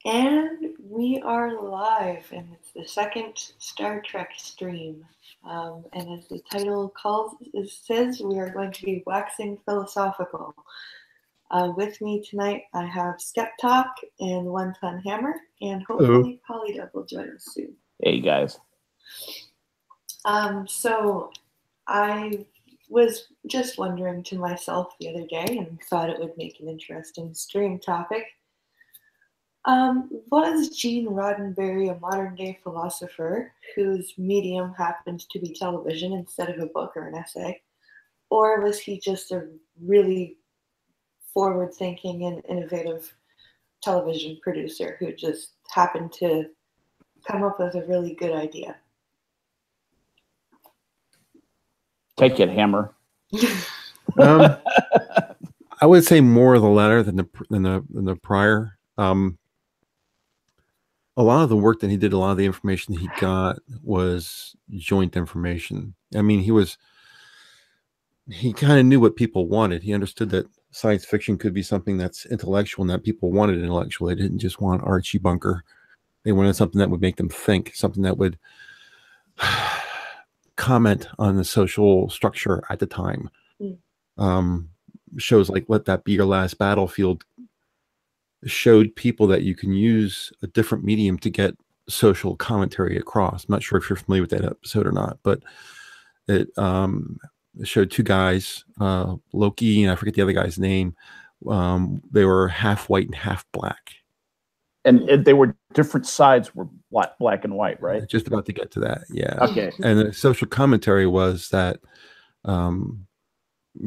And we are live, and it's the second Star Trek stream. And as the title says, we are going to be waxing philosophical. With me tonight, I have Step Talk and One Ton Hammer, and hopefully Polydub will join us soon. Hey, guys. So I was just wondering to myself the other day and thought it would make an interesting stream topic. Was Gene Roddenberry a modern-day philosopher whose medium happened to be television instead of a book or an essay? Or was he just a really forward-thinking and innovative television producer who just happened to come up with a really good idea? Take it, Hammer. I would say more of the latter than the prior. A lot of the work that he did, a lot of the information he got was joint information. I mean, he kind of knew what people wanted. He understood that science fiction could be something that's intellectual and that people wanted intellectual. They didn't just want Archie Bunker. They wanted something that would make them think, something that would comment on the social structure at the time. Shows like Let That Be Your Last Battlefield showed people that you can use a different medium to get social commentary across. I'm not sure if you're familiar with that episode or not, but it showed two guys, Loki, and I forget the other guy's name. They were half white and half black. And they were different sides were black and white, right? Just about to get to that, yeah. Okay. And the social commentary was that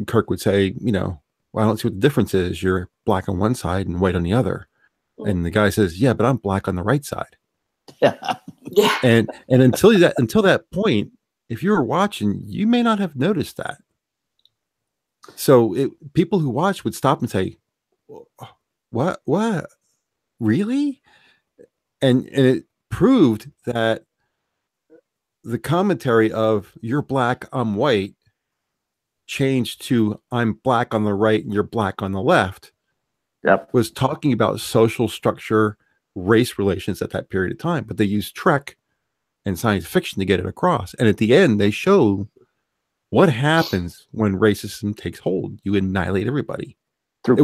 Kirk would say, well, I don't see what the difference is. You're black on one side and white on the other. And the guy says, yeah, but I'm black on the right side. Yeah. And until that point, if you were watching, you may not have noticed that. So people who watch would stop and say, what, really? And it proved that the commentary of you're black, I'm white, changed to I'm black on the right and you're black on the left. Yep. Was talking about social structure, race relations at that period of time, but they used Trek and science fiction to get it across. And at the end, they show what happens when racism takes hold. You annihilate everybody. Through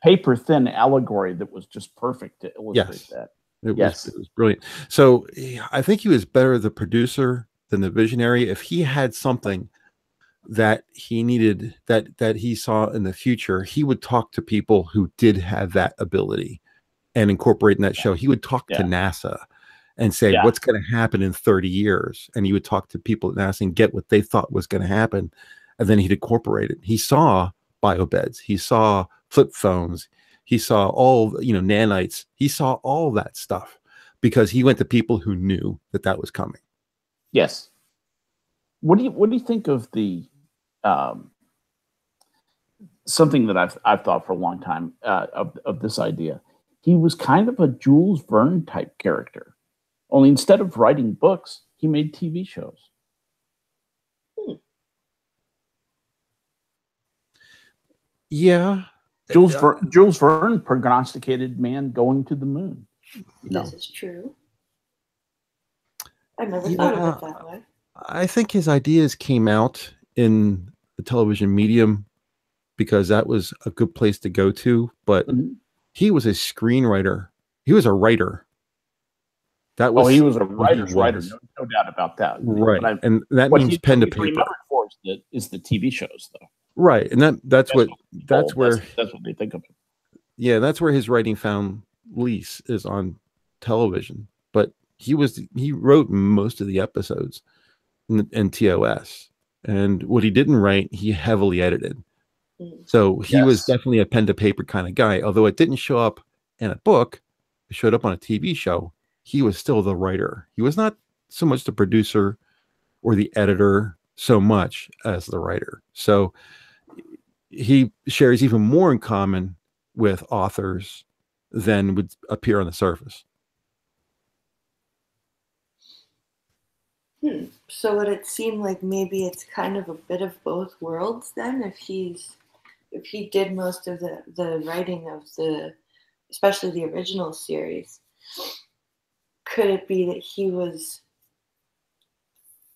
paper thin allegory that was just perfect to illustrate that. It was brilliant. So I think he was better the producer than the visionary. If he had something that he needed, that he saw in the future, he would talk to people who did have that ability and incorporate in that show. He would talk to NASA and say, what's going to happen in 30 years? And he would talk to people at NASA and get what they thought was going to happen. And then he'd incorporate it. He saw biobeds. He saw flip phones. He saw all, nanites. He saw all that stuff because he went to people who knew that was coming. Yes. What do you think of the something that I've thought for a long time of this idea? He was kind of a Jules Verne type character, only instead of writing books, he made TV shows. Yeah. Jules Verne prognosticated man going to the moon. This is true. I never thought of it that way. I think his ideas came out in the television medium because that was a good place to go to. But he was a screenwriter. He was a writer. He was a writer's writer. No doubt about that. Right. And that means pen to paper. Remembered for is the TV shows, though. Right. And that's where that's what they think of it. Yeah, that's where his writing found release is on television. But he wrote most of the episodes in TOS. And what he didn't write, he heavily edited. So he was definitely a pen to paper kind of guy. Although it didn't show up in a book, it showed up on a TV show. He was still the writer. He was not so much the producer or the editor so much as the writer. So he shares even more in common with authors than would appear on the surface. So would it seem like maybe it's kind of a bit of both worlds then? If he did most of the writing of the especially the original series, could it be that he was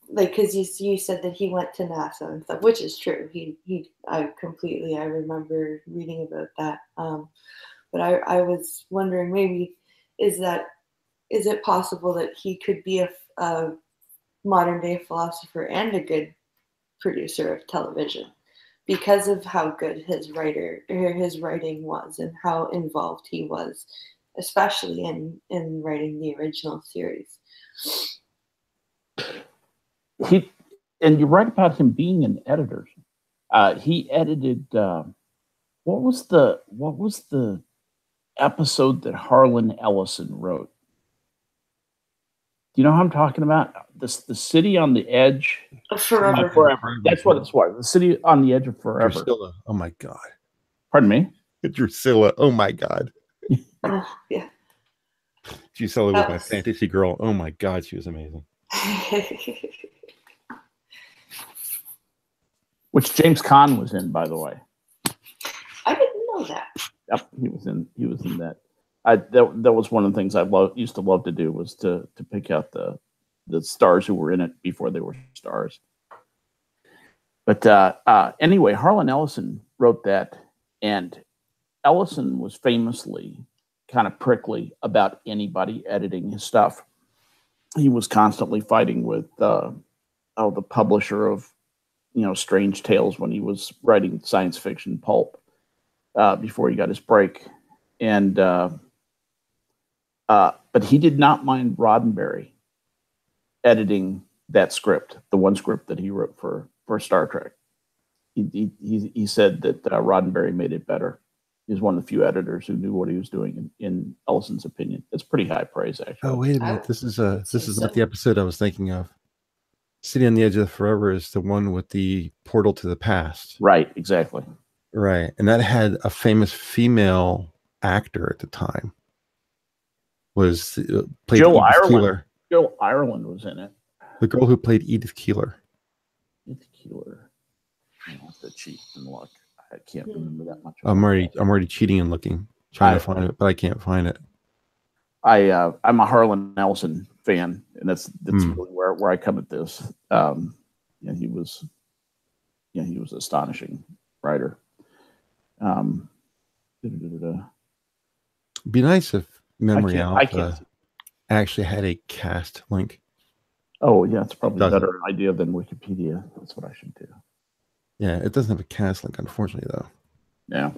like, because you said that he went to NASA and stuff, which is true. I remember reading about that. But I was wondering, maybe is it possible that he could be a modern day philosopher and a good producer of television because of how good his writing was and how involved he was, especially in writing the original series. And you're right about him being an editor. He edited what was the episode that Harlan Ellison wrote? Do you know how I'm talking about? The City on the Edge of Forever. Forever. That's what it's for. The City on the Edge of Forever. Drusilla. Oh my God. Pardon me? Drusilla. Oh my God. Oh, yeah. Drusilla was my fantasy girl. Oh my God, she was amazing. Which James Caan was in, by the way. I didn't know that. Yep, he was in that. That was one of the things I used to love to do, was to pick out the stars who were in it before they were stars. But anyway, Harlan Ellison wrote that, and Ellison was famously kind of prickly about anybody editing his stuff. He was constantly fighting with the publisher of Strange Tales when he was writing science fiction pulp before he got his break, and but he did not mind Roddenberry editing that script, the one script that he wrote for Star Trek. He said that Roddenberry made it better. He was one of the few editors who knew what he was doing, in Ellison's opinion. It's pretty high praise, actually. Oh, wait a minute. This is not the episode I was thinking of. City on the Edge of Forever is the one with the portal to the past. Right, exactly. Right. And that had a famous female actor at the time. Played Jill Edith Ireland. Keeler. Jill Ireland was in it. The girl who played Edith Keeler. Edith Keeler. I have to cheat and look. I can't remember that much. I'm already cheating and looking, trying to find it, but I can't find it. I'm a Harlan Ellison fan, and that's really where I come at this. He was an astonishing writer. It'd be nice if Memory Alpha actually had a cast link. Oh yeah, it's probably a better idea than Wikipedia. That's what I should do. Yeah, it doesn't have a cast link, unfortunately, though. Yeah.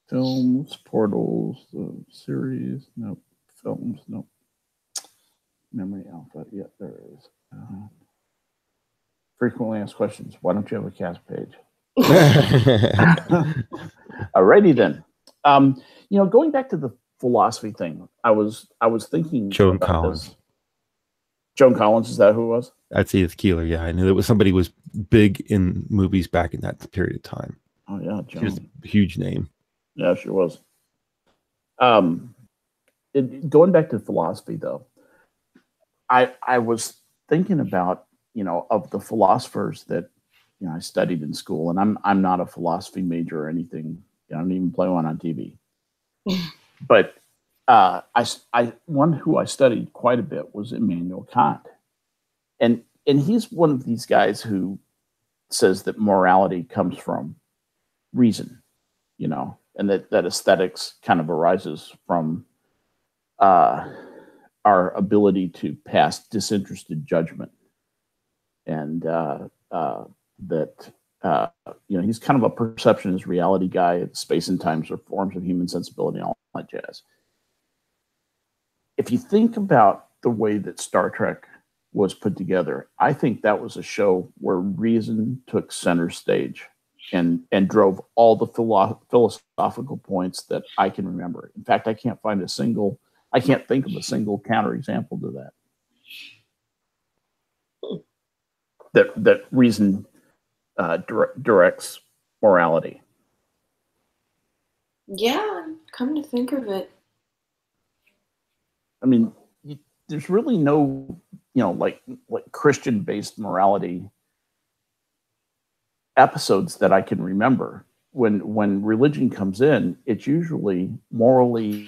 Films, portals, series, nope. Films, nope. Memory Alpha, yeah, there it is. Frequently asked questions. Why don't you have a cast page? Alrighty then. Going back to the philosophy thing, I was thinking. Joan Collins. Joan Collins, is that who it was? That's Edith Keeler. Yeah, I knew that was somebody who was big in movies back in that period of time. Oh yeah, Joan. She was a huge name. Yeah, she was. Going back to philosophy, though, I was thinking about of the philosophers that I studied in school, and I'm not a philosophy major or anything. I don't even play one on TV. But one who I studied quite a bit was Immanuel Kant, and he's one of these guys who says that morality comes from reason, and that aesthetics kind of arises from our ability to pass disinterested judgment, and that he's kind of a perceptionist reality guy. Space and times are forms of human sensibility and all that jazz. If you think about the way that Star Trek was put together, I think that was a show where reason took center stage and drove all the philosophical points that I can remember. In fact, I can't think of a single counterexample to that. That reason directs morality. Yeah, come to think of it. I mean, there's really no, like Christian-based morality episodes that I can remember. when religion comes in, it's usually morally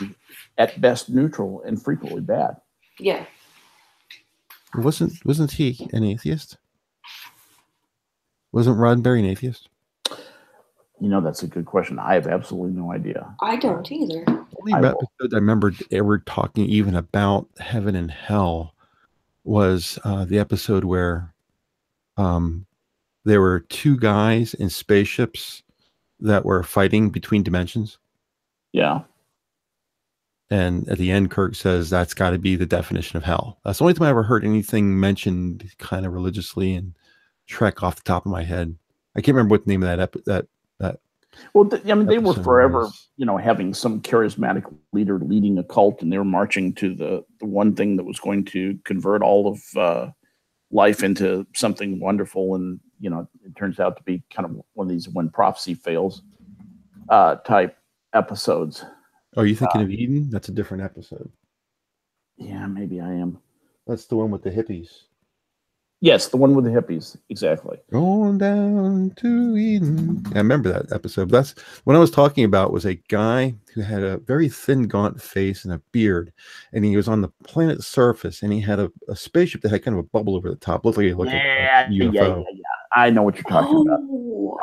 at best neutral and frequently bad. Yeah. Wasn't he an atheist? Wasn't Roddenberry an atheist? That's a good question. I have absolutely no idea. I don't either. Only episode I remember ever talking even about heaven and hell was the episode where there were two guys in spaceships that were fighting between dimensions. Yeah. And at the end, Kirk says that's got to be the definition of hell. That's the only time I ever heard anything mentioned kind of religiously in Trek off the top of my head. I can't remember what the name of that. Well, they were forever, was. having some charismatic leader leading a cult, and they were marching to the one thing that was going to convert all of life into something wonderful. And, it turns out to be kind of one of these when prophecy fails type episodes. Oh, you thinking of Eden? That's a different episode. Yeah, maybe I am. That's the one with the hippies. Yes, the one with the hippies. Exactly. Going down to Eden. I remember that episode. That's what I was talking about. Was a guy who had a very thin, gaunt face and a beard, and he was on the planet's surface, and he had a spaceship that had kind of a bubble over the top. Looked like a UFO. Yeah. I know what you're talking about.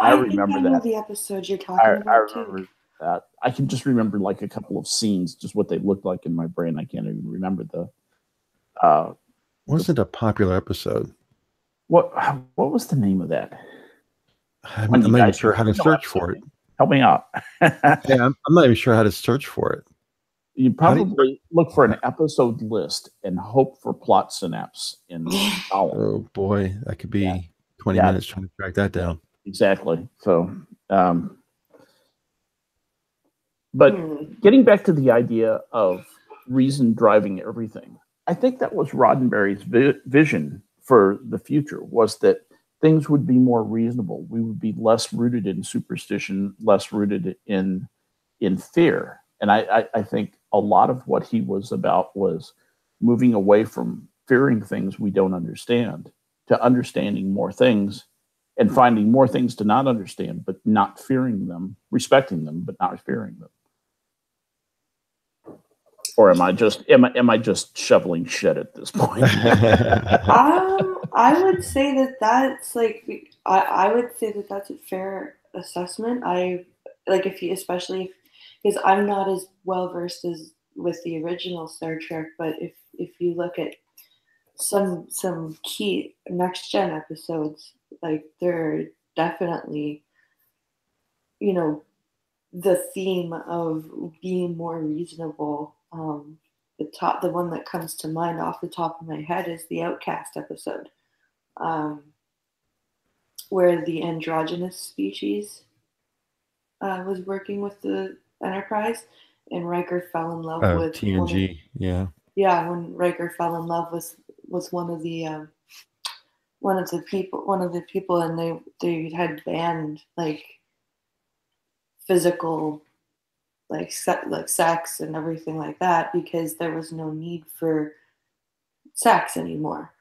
I remember think I know that. the episode you're talking about. I remember that. I can just remember like a couple of scenes, just what they looked like in my brain. I can't even remember the. Wasn't a popular episode. What was the name of that? I'm not even sure how to search for it. Help me out. Yeah, I'm not even sure how to search for it. You probably look for an episode list and hope for plot synapse in column. Oh boy, that could be 20 minutes trying to track that down. Exactly. So, but getting back to the idea of reason driving everything, I think that was Roddenberry's vision for the future, was that things would be more reasonable. We would be less rooted in superstition, less rooted in fear. And I think a lot of what he was about was moving away from fearing things we don't understand to understanding more things and finding more things to not understand, but not fearing them, respecting them, but not fearing them. Or am I just shoveling shit at this point? I would say that's like I would say that that's a fair assessment. Especially because I'm not as well versed as with the original Star Trek, but if you look at some key next gen episodes, like they're definitely, the theme of being more reasonable. The one that comes to mind off the top of my head is the Outcast episode, where the androgynous species was working with the Enterprise, and Riker fell in love with TNG. When Riker fell in love with one of the people, and they had banned like physical like sex and everything like that, because there was no need for sex anymore,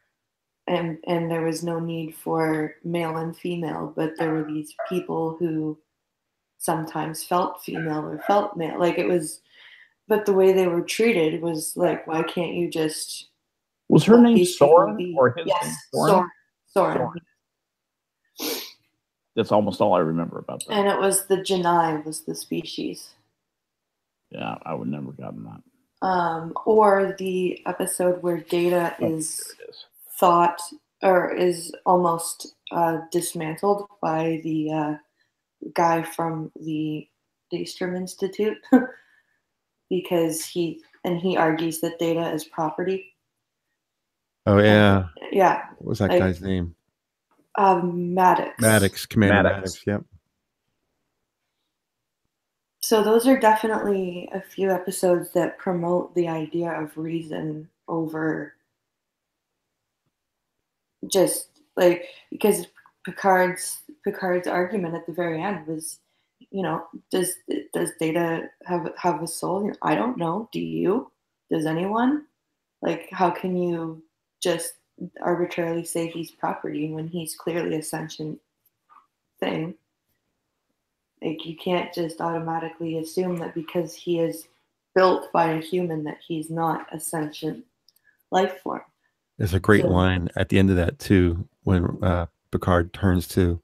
and there was no need for male and female, but there were these people who sometimes felt female or felt male, like it was, but the way they were treated was like, why can't you just... Was her name Soren or his name? Soren. That's almost all I remember about that. And it was the Janai was the species. Yeah, I would never gotten that. Or the episode where Data is thought or is almost dismantled by the guy from the Daystrom Institute because he argues that Data is property. Oh yeah. Yeah. What was that guy's name? Maddox. Commander Maddox. Yep. So those are definitely a few episodes that promote the idea of reason over just like, because Picard's argument at the very end was, does Data have a soul? I don't know. Do you? Does anyone? Like, how can you just arbitrarily say he's property when he's clearly a sentient thing? Like, you can't just automatically assume that because he is built by a human that he's not a sentient life form. There's a great So- line at the end of that too, when Picard turns to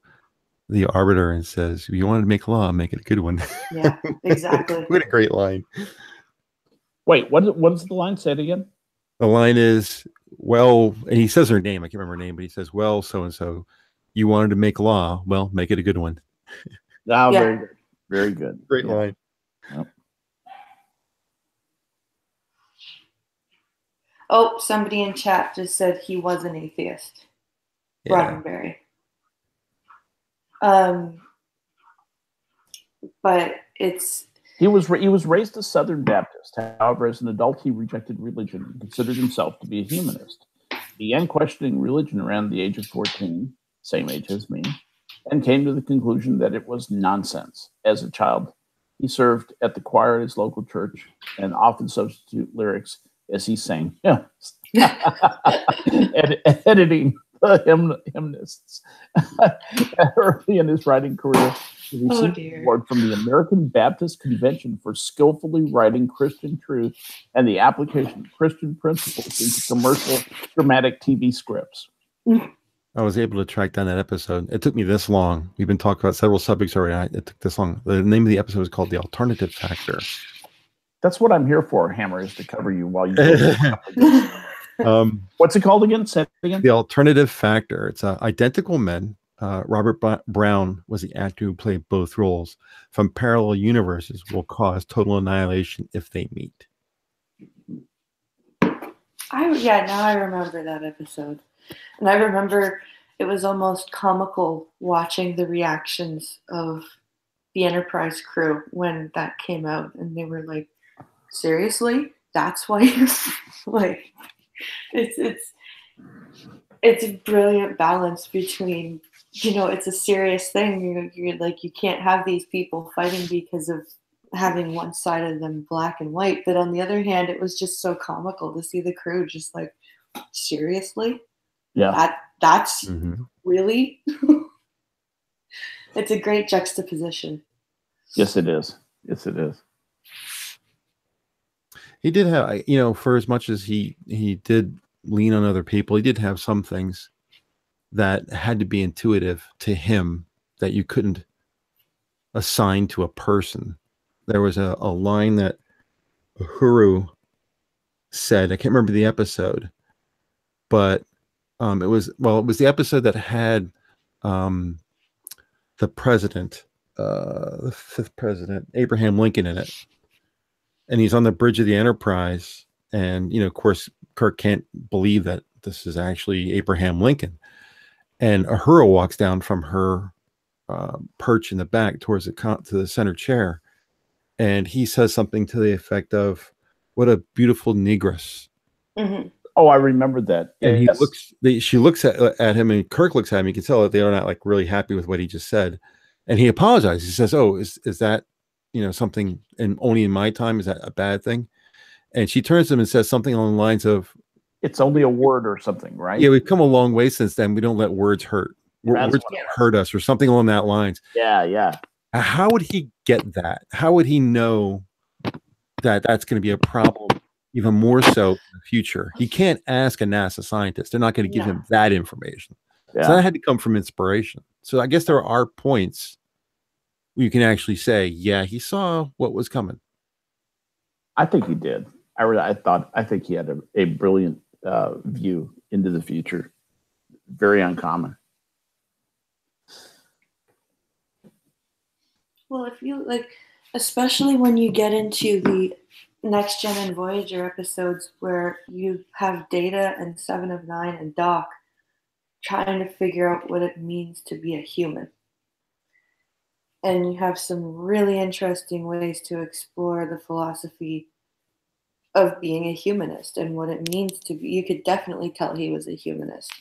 the Arbiter and says, "If you wanted to make law, make it a good one." Yeah, exactly. What a great line. Wait, what is the line? Say it again. The line is, well, and he says her name. I can't remember her name, but he says, well, so-and-so, you wanted to make law. Well, make it a good one. Oh, Yeah. very good. Very good. Great Yeah. line. Yep. Oh, somebody in chat just said he was an atheist. Yeah. Roddenberry. But it's He was raised a Southern Baptist. However, as an adult, he rejected religion and considered himself to be a humanist. He began questioning religion around the age of 14, same age as me, and came to the conclusion that it was nonsense. As a child, he served at the choir at his local church and often substitute lyrics as he sang, editing the hymnists. Early in his writing career, he received an award from the American Baptist Convention for skillfully writing Christian truth and the application of Christian principles into commercial dramatic TV scripts. I was able to track down that episode. It took me this long. We've been talking about several subjects already. It took this long. The name of the episode is called The Alternative Factor. That's what I'm here for, Hammer, is to cover you while you what's it called again? Say it again. The Alternative Factor. It's identical men. Robert Brown was the actor who played both roles. From parallel universes will cause total annihilation if they meet. now I remember that episode. And I remember it was almost comical watching the reactions of the Enterprise crew when that came out, and they were like, seriously? That's why you like it's a brilliant balance between, it's a serious thing. You're like, you can't have these people fighting because of having one side of them black and white. But on the other hand, it was just so comical to see the crew just like, seriously? Yeah. That's really? It's a great juxtaposition. Yes, it is. Yes, it is. He did have, for as much as he did lean on other people, he did have some things that had to be intuitive to him that you couldn't assign to a person. There was a line that Uhuru said. I can't remember the episode, but it was the episode that had the president, the fifth president, Abraham Lincoln, in it. And he's on the bridge of the Enterprise. And, of course, Kirk can't believe that this is actually Abraham Lincoln. And Uhura walks down from her perch in the back towards to the center chair. And he says something to the effect of, "What a beautiful negress." Mm-hmm. Oh, I remember that. And she looks at him, and Kirk looks at him. You can tell that they're not like really happy with what he just said. And he apologizes. He says, "Oh, is that, something, and only in my time, is that a bad thing?" And she turns to him and says something along the lines of, "It's only a word or something, right?" Yeah, we've come a long way since then. We don't let words hurt. Words don't hurt us, or something along that lines. Yeah. How would he get that? How would he know that that's going to be a problem even more so in the future? He can't ask a NASA scientist. They're not going to give him that information. Yeah. So that had to come from inspiration. So I guess there are points where you can actually say, yeah, he saw what was coming. I think he did. I think he had a brilliant view into the future. Very uncommon. Well, if you like, especially when you get into the Next Gen and Voyager episodes where you have Data and Seven of Nine and Doc trying to figure out what it means to be a human. And you have some really interesting ways to explore the philosophy of being a humanist and what it means to be. You could definitely tell he was a humanist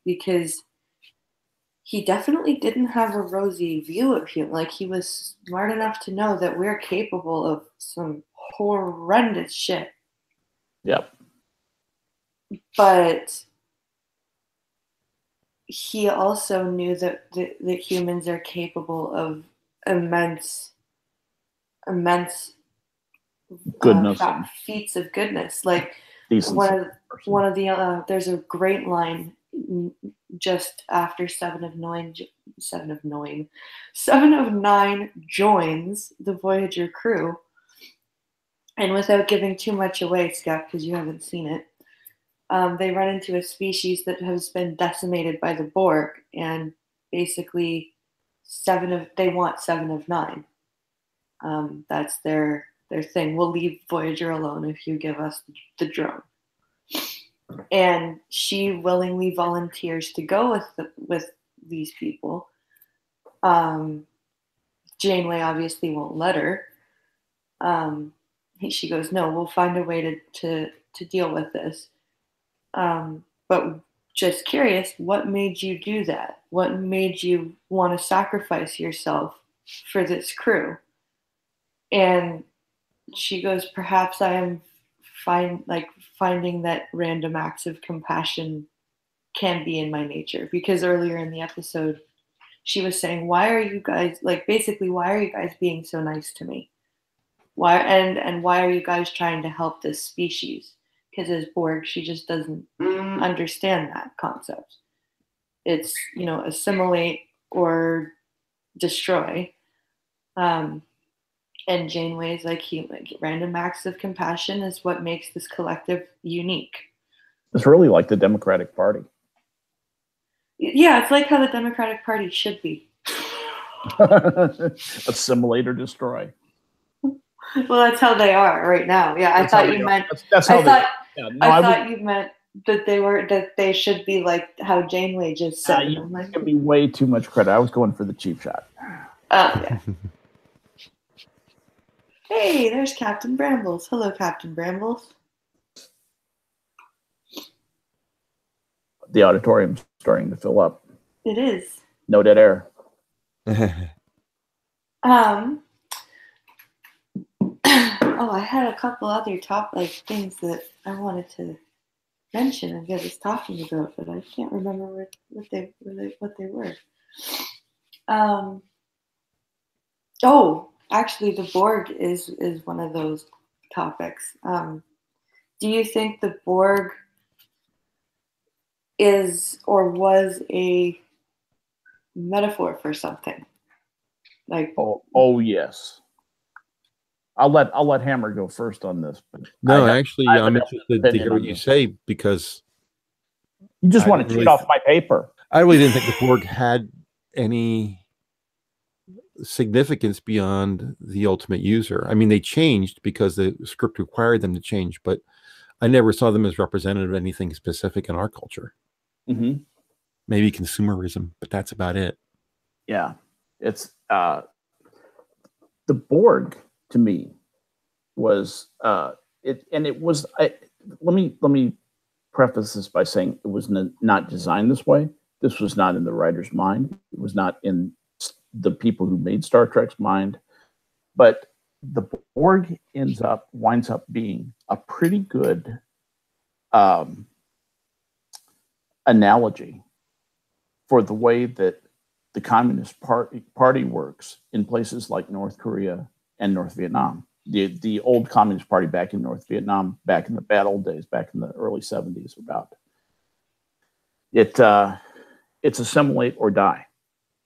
because he definitely didn't have a rosy view of human. Like, he was smart enough to know that we're capable of some horrendous shit. Yep. But he also knew that humans are capable of immense Goodness, feats of goodness. Like decency. one of the there's a great line just after Seven of Nine joins the Voyager crew, and without giving too much away, Scott, because you haven't seen it, they run into a species that has been decimated by the Borg, and basically they want 7 of 9. That's their thing. We'll leave Voyager alone if you give us the drone. And she willingly volunteers to go with these people. Janeway obviously won't let her. She goes, no, we'll find a way to deal with this. But just curious, what made you do that? What made you want to sacrifice yourself for this crew? And she goes, perhaps I am finding that random acts of compassion can be in my nature. Because earlier in the episode, she was saying, why are you guys being so nice to me? Why are you guys trying to help this species? Because as Borg, she just doesn't understand that concept. It's, assimilate or destroy. And Janeway's like, random acts of compassion is what makes this collective unique. It's really like the Democratic Party. Yeah, it's like how the Democratic Party should be. Assimilate or destroy. Well, that's how they are right now. Yeah, I thought you meant. I thought you meant that they should be like how Janeway just said. You give me way too much credit. I was going for the cheap shot. Yeah. Hey, there's Captain Brambles. Hello, Captain Brambles. The auditorium's starting to fill up. It is. No dead air. I had a couple other things that I wanted to mention and get us talking about, but I can't remember what they were. Actually, the Borg is one of those topics. Do you think the Borg is or was a metaphor for something? Like yes. I'll let Hammer go first on this. But I'm interested to hear what you say, because you just want to cheat off my paper. I really didn't think the Borg had any significance beyond the ultimate user. I mean, they changed because the script required them to change, but I never saw them as representative of anything specific in our culture. Mm-hmm. Maybe consumerism, but that's about it. Yeah, it's the Borg to me was it was. Let me preface this by saying it was not designed this way. This was not in the writer's mind. It was not in the people who made Star Trek's mind. But the Borg winds up being a pretty good analogy for the way that the Communist Party works in places like North Korea and North Vietnam. The old Communist Party back in North Vietnam, back in the bad old days, back in the early 70s, about it. It's assimilate or die.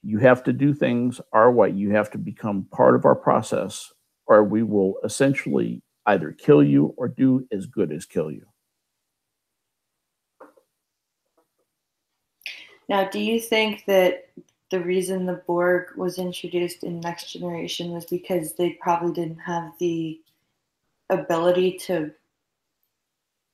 You have to do things our way. You have to become part of our process, or we will essentially either kill you or do as good as kill you. Now, do you think that the reason the Borg was introduced in Next Generation was because they probably didn't have the ability to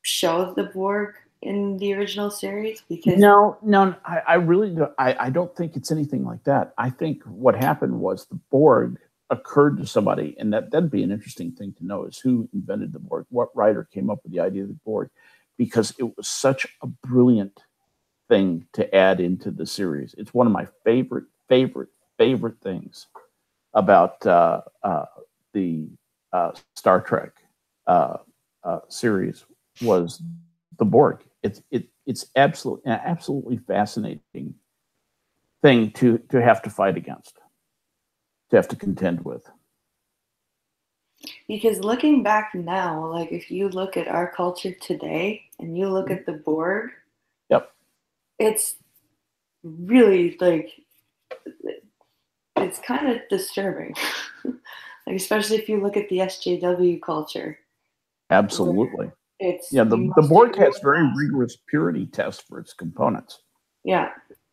show the Borg in the original series? Because no, I really don't. I don't think it's anything like that. I think what happened was the Borg occurred to somebody, and that'd be an interesting thing to know, is who invented the Borg, what writer came up with the idea of the Borg, because it was such a brilliant thing to add into the series. It's one of my favorite things about the Star Trek series was the Borg. It's absolutely fascinating thing to have to fight against. have to contend with. Because looking back now, like if you look at our culture today and you look at the Borg, Yep. it's really like it's kind of disturbing. Like especially if you look at the SJW culture. Absolutely. It's the Borg has very rigorous purity tests for its components. Yeah.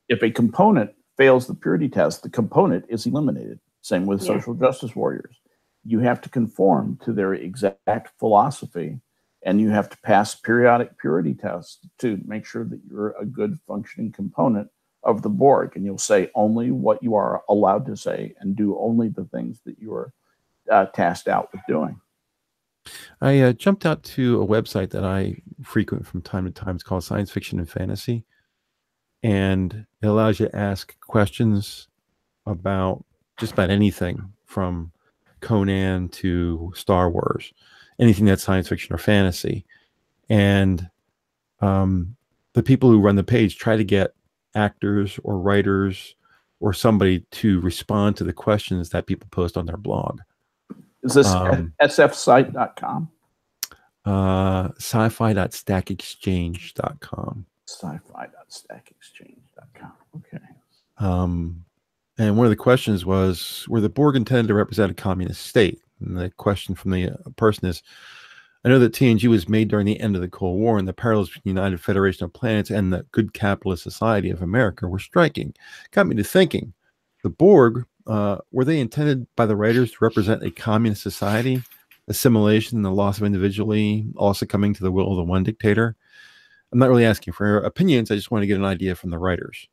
If a component fails the purity test, the component is eliminated. Same with social justice warriors. You have to conform to their exact philosophy, and you have to pass periodic purity tests to make sure that you're a good functioning component of the Borg. And you'll say only what you are allowed to say and do only the things that you are tasked out with doing. I jumped out to a website that I frequent from time to time. It's called Science Fiction and Fantasy. And it allows you to ask questions about just about anything from Conan to Star Wars, anything that's science fiction or fantasy. And the people who run the page try to get actors or writers or somebody to respond to the questions that people post on their blog. Is this sfsite.com? Sci-fi.stackexchange.com. Sci-fi.stackexchange.com. Okay. And one of the questions was, were the Borg intended to represent a communist state? And the question from the person is, I know that TNG was made during the end of the Cold War, and the parallels between the United Federation of Planets and the good capitalist society of America were striking. Got me to thinking, the Borg, were they intended by the writers to represent a communist society, assimilation, the loss of individuality, all succumbing to the will of the one dictator? I'm not really asking for opinions. I just want to get an idea from the writers.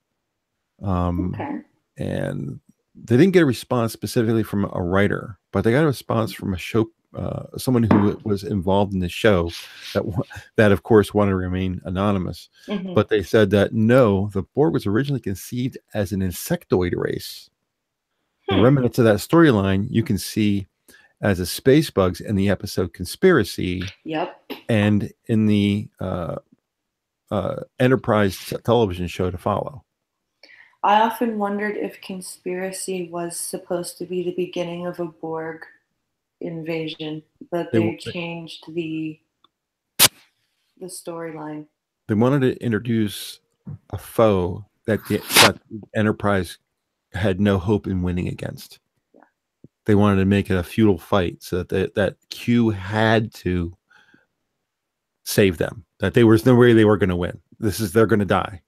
Okay. And they didn't get a response specifically from a writer, but they got a response from a show, someone who was involved in the show that of course wanted to remain anonymous. Mm-hmm. But they said that no, the Borg was originally conceived as an insectoid race. The remnants of that storyline you can see as a space bugs in the episode Conspiracy. Yep. And in the Enterprise television show to follow. I often wondered if Conspiracy was supposed to be the beginning of a Borg invasion, but they changed the storyline. They wanted to introduce a foe that the Enterprise had no hope in winning against. Yeah. They wanted to make it a feudal fight so that Q had to save them. That there was no way they were going to win. They're going to die.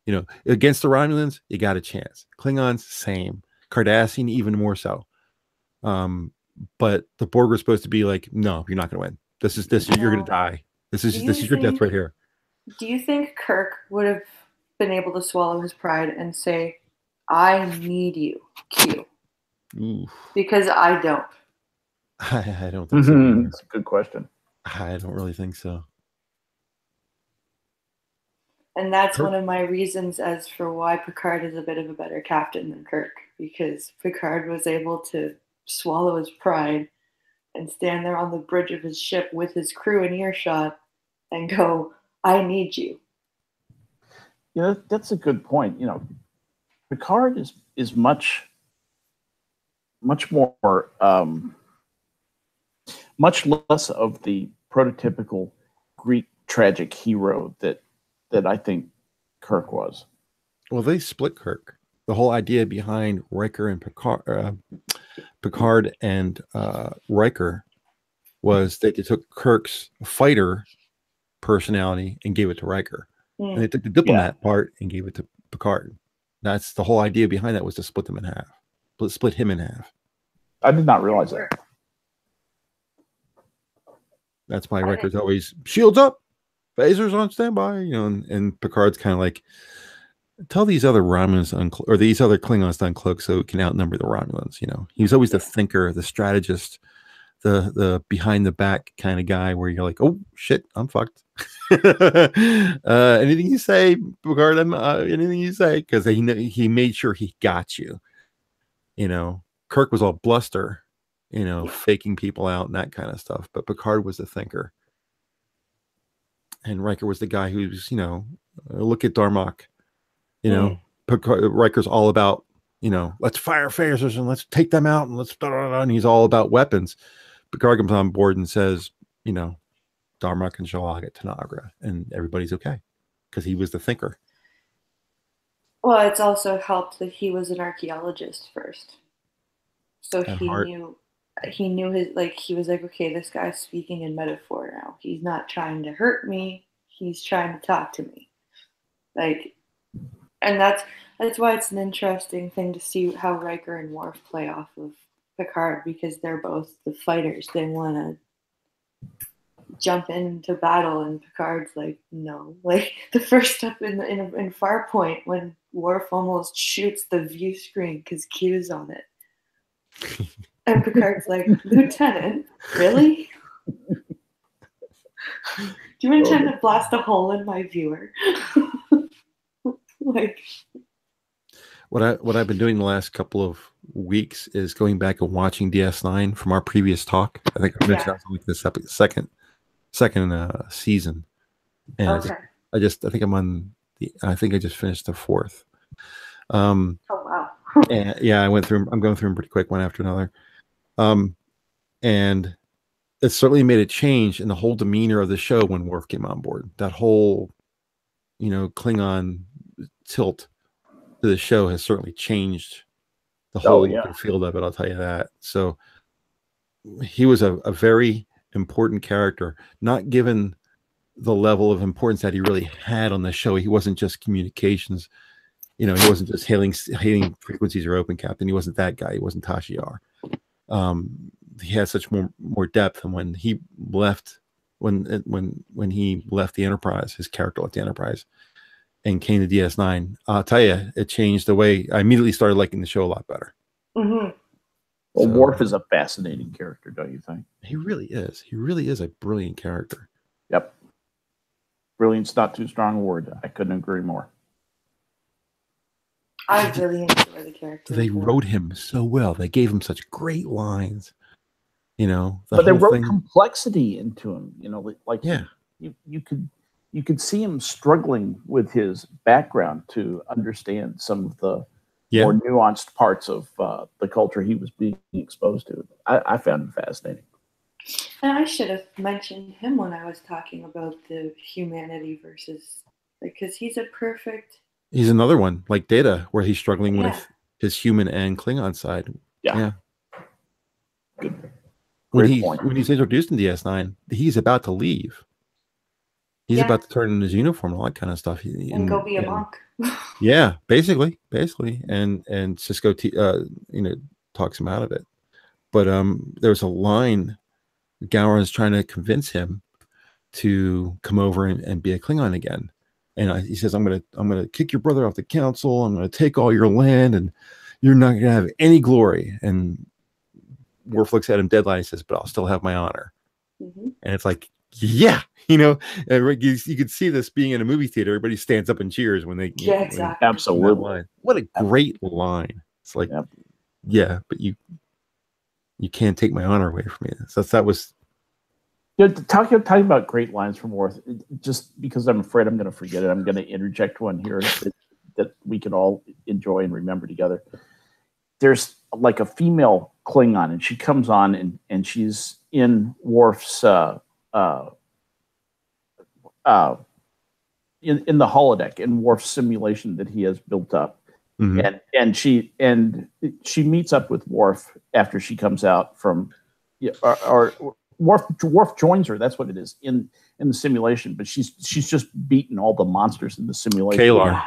You know, against the Romulans, you got a chance. Klingons, same. Cardassian, even more so. But the Borg were supposed to be like, no, you're not going to win. This is you're going to die. This is your death right here. Do you think Kirk would have been able to swallow his pride and say, I need you, Q? Ooh. Because I don't. I don't think so. That's a good question. I don't really think so. And that's one of my reasons as for why Picard is a bit of a better captain than Kirk, because Picard was able to swallow his pride and stand there on the bridge of his ship with his crew in earshot and go, I need you. Yeah, that's a good point. You know, Picard is much more, much less of the prototypical Greek tragic hero that I think Kirk was. Well, they split Kirk. The whole idea behind Riker and Picard and Riker was that they took Kirk's fighter personality and gave it to Riker. And they took the diplomat part and gave it to Picard. That's the whole idea behind that, was to split them in half. Split him in half. I did not realize that. That's why Riker's always shields up, phasers on standby, you know, and Picard's kind of like, tell these other Romulans or these other Klingons to uncloak so we can outnumber the Romulans. You know, he's always the thinker, the strategist, the behind the back kind of guy where you're like, oh shit, I'm fucked. Anything you say, Picard, anything you say, because he made sure he got you. You know, Kirk was all bluster, you know, faking people out and that kind of stuff, but Picard was the thinker. And Riker was the guy who's, you know, look at Darmok. You know, Riker's all about let's fire phasers and let's take them out and let's and he's all about weapons. Picard comes on board and says, Darmok and Shalag at Tanagra, and everybody's okay because he was the thinker. Well, it's also helped that he was an archaeologist first, so he knew his, like, he was like, okay, this guy's speaking in metaphor now. He's not trying to hurt me. He's trying to talk to me, like, and that's why it's an interesting thing to see how Riker and Worf play off of Picard, because they're both the fighters. They want to jump into battle, and Picard's like, no. Like the first step in Farpoint, when Worf almost shoots the view screen because Q's on it, and Picard's like, Lieutenant, really? Do you intend to blast a hole in my viewer? Like, what I've been doing the last couple of weeks is going back and watching DS9 from our previous talk. I think I mentioned that like the second season, and okay. I think I'm on I think I just finished the fourth. Oh wow! And yeah, I'm going through them pretty quick, one after another. And it certainly made a change in the whole demeanor of the show when Worf came on board. That whole, Klingon tilt to the show has certainly changed the whole look and feel of it. I'll tell you that. So he was a very important character, not given the level of importance that he really had on the show. He wasn't just communications. He wasn't just hailing frequencies or open captain. He wasn't that guy. He wasn't Tasha Yar. He had such more depth, and when he left, when he left the Enterprise, his character left the Enterprise and came to DS9, I'll tell you, it changed the way I immediately started liking the show a lot better. Mm-hmm. Well, Worf is a fascinating character, don't you think? He really is. He really is a brilliant character. Yep. Brilliant's not too strong a word. I couldn't agree more. I really enjoy the character. They wrote him so well. They gave him such great lines. But they wrote complexity into him. Like you could see him struggling with his background to understand some of the more nuanced parts of the culture he was being exposed to. I found him fascinating. And I should have mentioned him when I was talking about the humanity versus, because he's a perfect. He's another one like Data, where he's struggling with his human and Klingon side. Yeah. Good. When he's introduced in DS9, he's about to leave. He's about to turn in his uniform and all that kind of stuff. And go be a monk. Yeah, basically. And Cisco, talks him out of it. But there's a line Gowron's trying to convince him to come over and be a Klingon again. And he says, I'm gonna kick your brother off the council. I'm gonna take all your land, and you're not gonna have any glory. And Worf looks at him dead line and says, but I'll still have my honor. Mm-hmm. And it's like, you could see this being in a movie theater. Everybody stands up and cheers when they exactly. Absolutely. What a great line. It's like, but you can't take my honor away from me. So that was talking about great lines from Worf. Just because I'm afraid I'm going to forget it, I'm going to interject one here that we can all enjoy and remember together. There's like a female Klingon, and she comes on and she's in Worf's in the holodeck, in Worf's simulation that he has built up. Mm-hmm. And she meets up with Worf after she comes out from, or Worf joins her. That's what it is in the simulation. But she's just beaten all the monsters in the simulation. Kalar.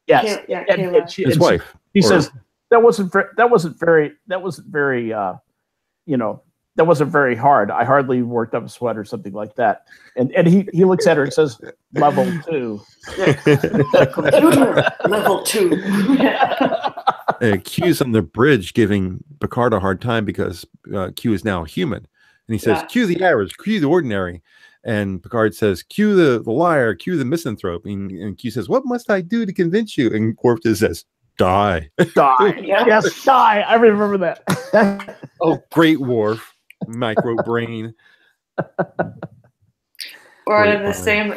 Yes, Kalar. His wife. He says that wasn't very hard. I hardly worked up a sweat or something like that. And he looks at her and says, level 2. Computer, level 2. Q's on the bridge giving Picard a hard time because Q is now human. And he says, Q the average, Q the ordinary. And Picard says, Q the liar, Q the misanthrope. And Q says, what must I do to convince you? And Worf just says, die. Die. Yes, die. I remember that. Oh, great Worf. Micro brain. Or in the same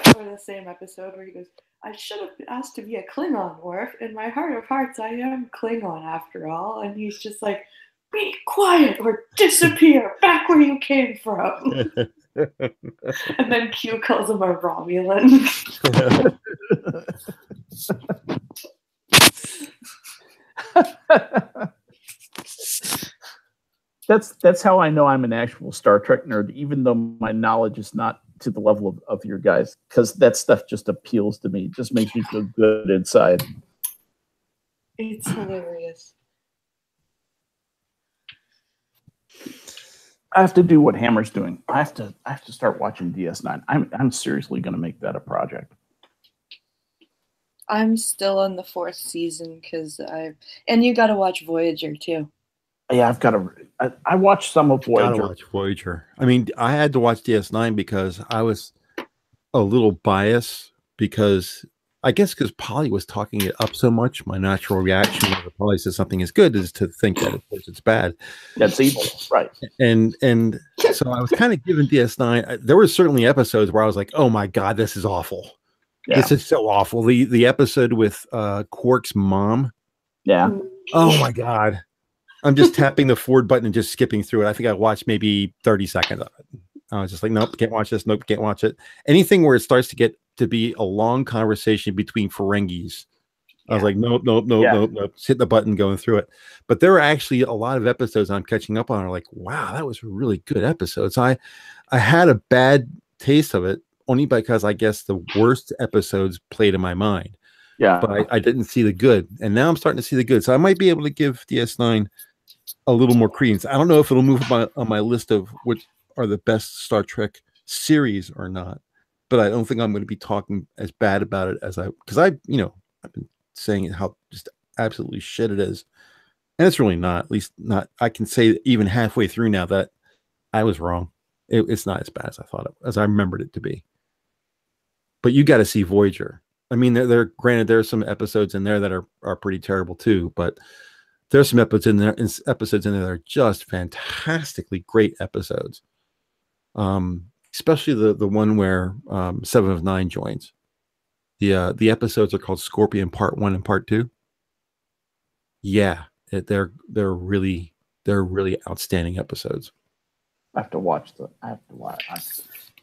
episode where he goes, I should have asked to be a Klingon, Worf. In my heart of hearts, I am Klingon after all. And he's just like, be quiet or disappear back where you came from. And then Q calls him a Romulan. That's how I know I'm an actual Star Trek nerd, even though my knowledge is not to the level of your guys, because that stuff just appeals to me. It just makes me feel good inside. It's hilarious. I have to do what Hammer's doing. I have to start watching DS9. I'm seriously going to make that a project. I'm still on the 4th season and you got to watch Voyager too. Yeah, I watched some of Voyager. Gotta watch Voyager. I mean, I had to watch DS9 because I was a little biased because Polly was talking it up so much. My natural reaction when Polly says something is good is to think that it's bad. That's evil, right? And so I was kind of giving DS9. There were certainly episodes where I was like, "Oh my god, this is awful. Yeah. This is so awful." The episode with Quark's mom. Yeah. Oh my god. I'm just tapping the forward button and just skipping through it. I think I watched maybe 30 seconds of it. I was just like, nope, can't watch this. Nope, can't watch it. Anything where it starts to get to be a long conversation between Ferengis. I was like, nope. Just hit the button going through it. But there were actually a lot of episodes I'm catching up on. Are like, wow, that was a really good episode. So I had a bad taste of it only because I guess the worst episodes played in my mind. Yeah. But I didn't see the good. And now I'm starting to see the good. So I might be able to give DS9 a little more credence. I don't know if it'll move on my list of which are the best Star Trek series or not, but I don't think I'm going to be talking as bad about it because I've been saying how just absolutely shit it is, and it's really not. At least not. I can say even halfway through now that I was wrong. It's not as bad as I thought as I remembered it to be. But you got to see Voyager. I mean, granted there's some episodes in there that are pretty terrible too, but there's some episodes in there that are just fantastically great episodes. Especially the one where 7 of 9 joins. The episodes are called Scorpion Part 1 and Part 2. Yeah, they're really outstanding episodes. I have to watch.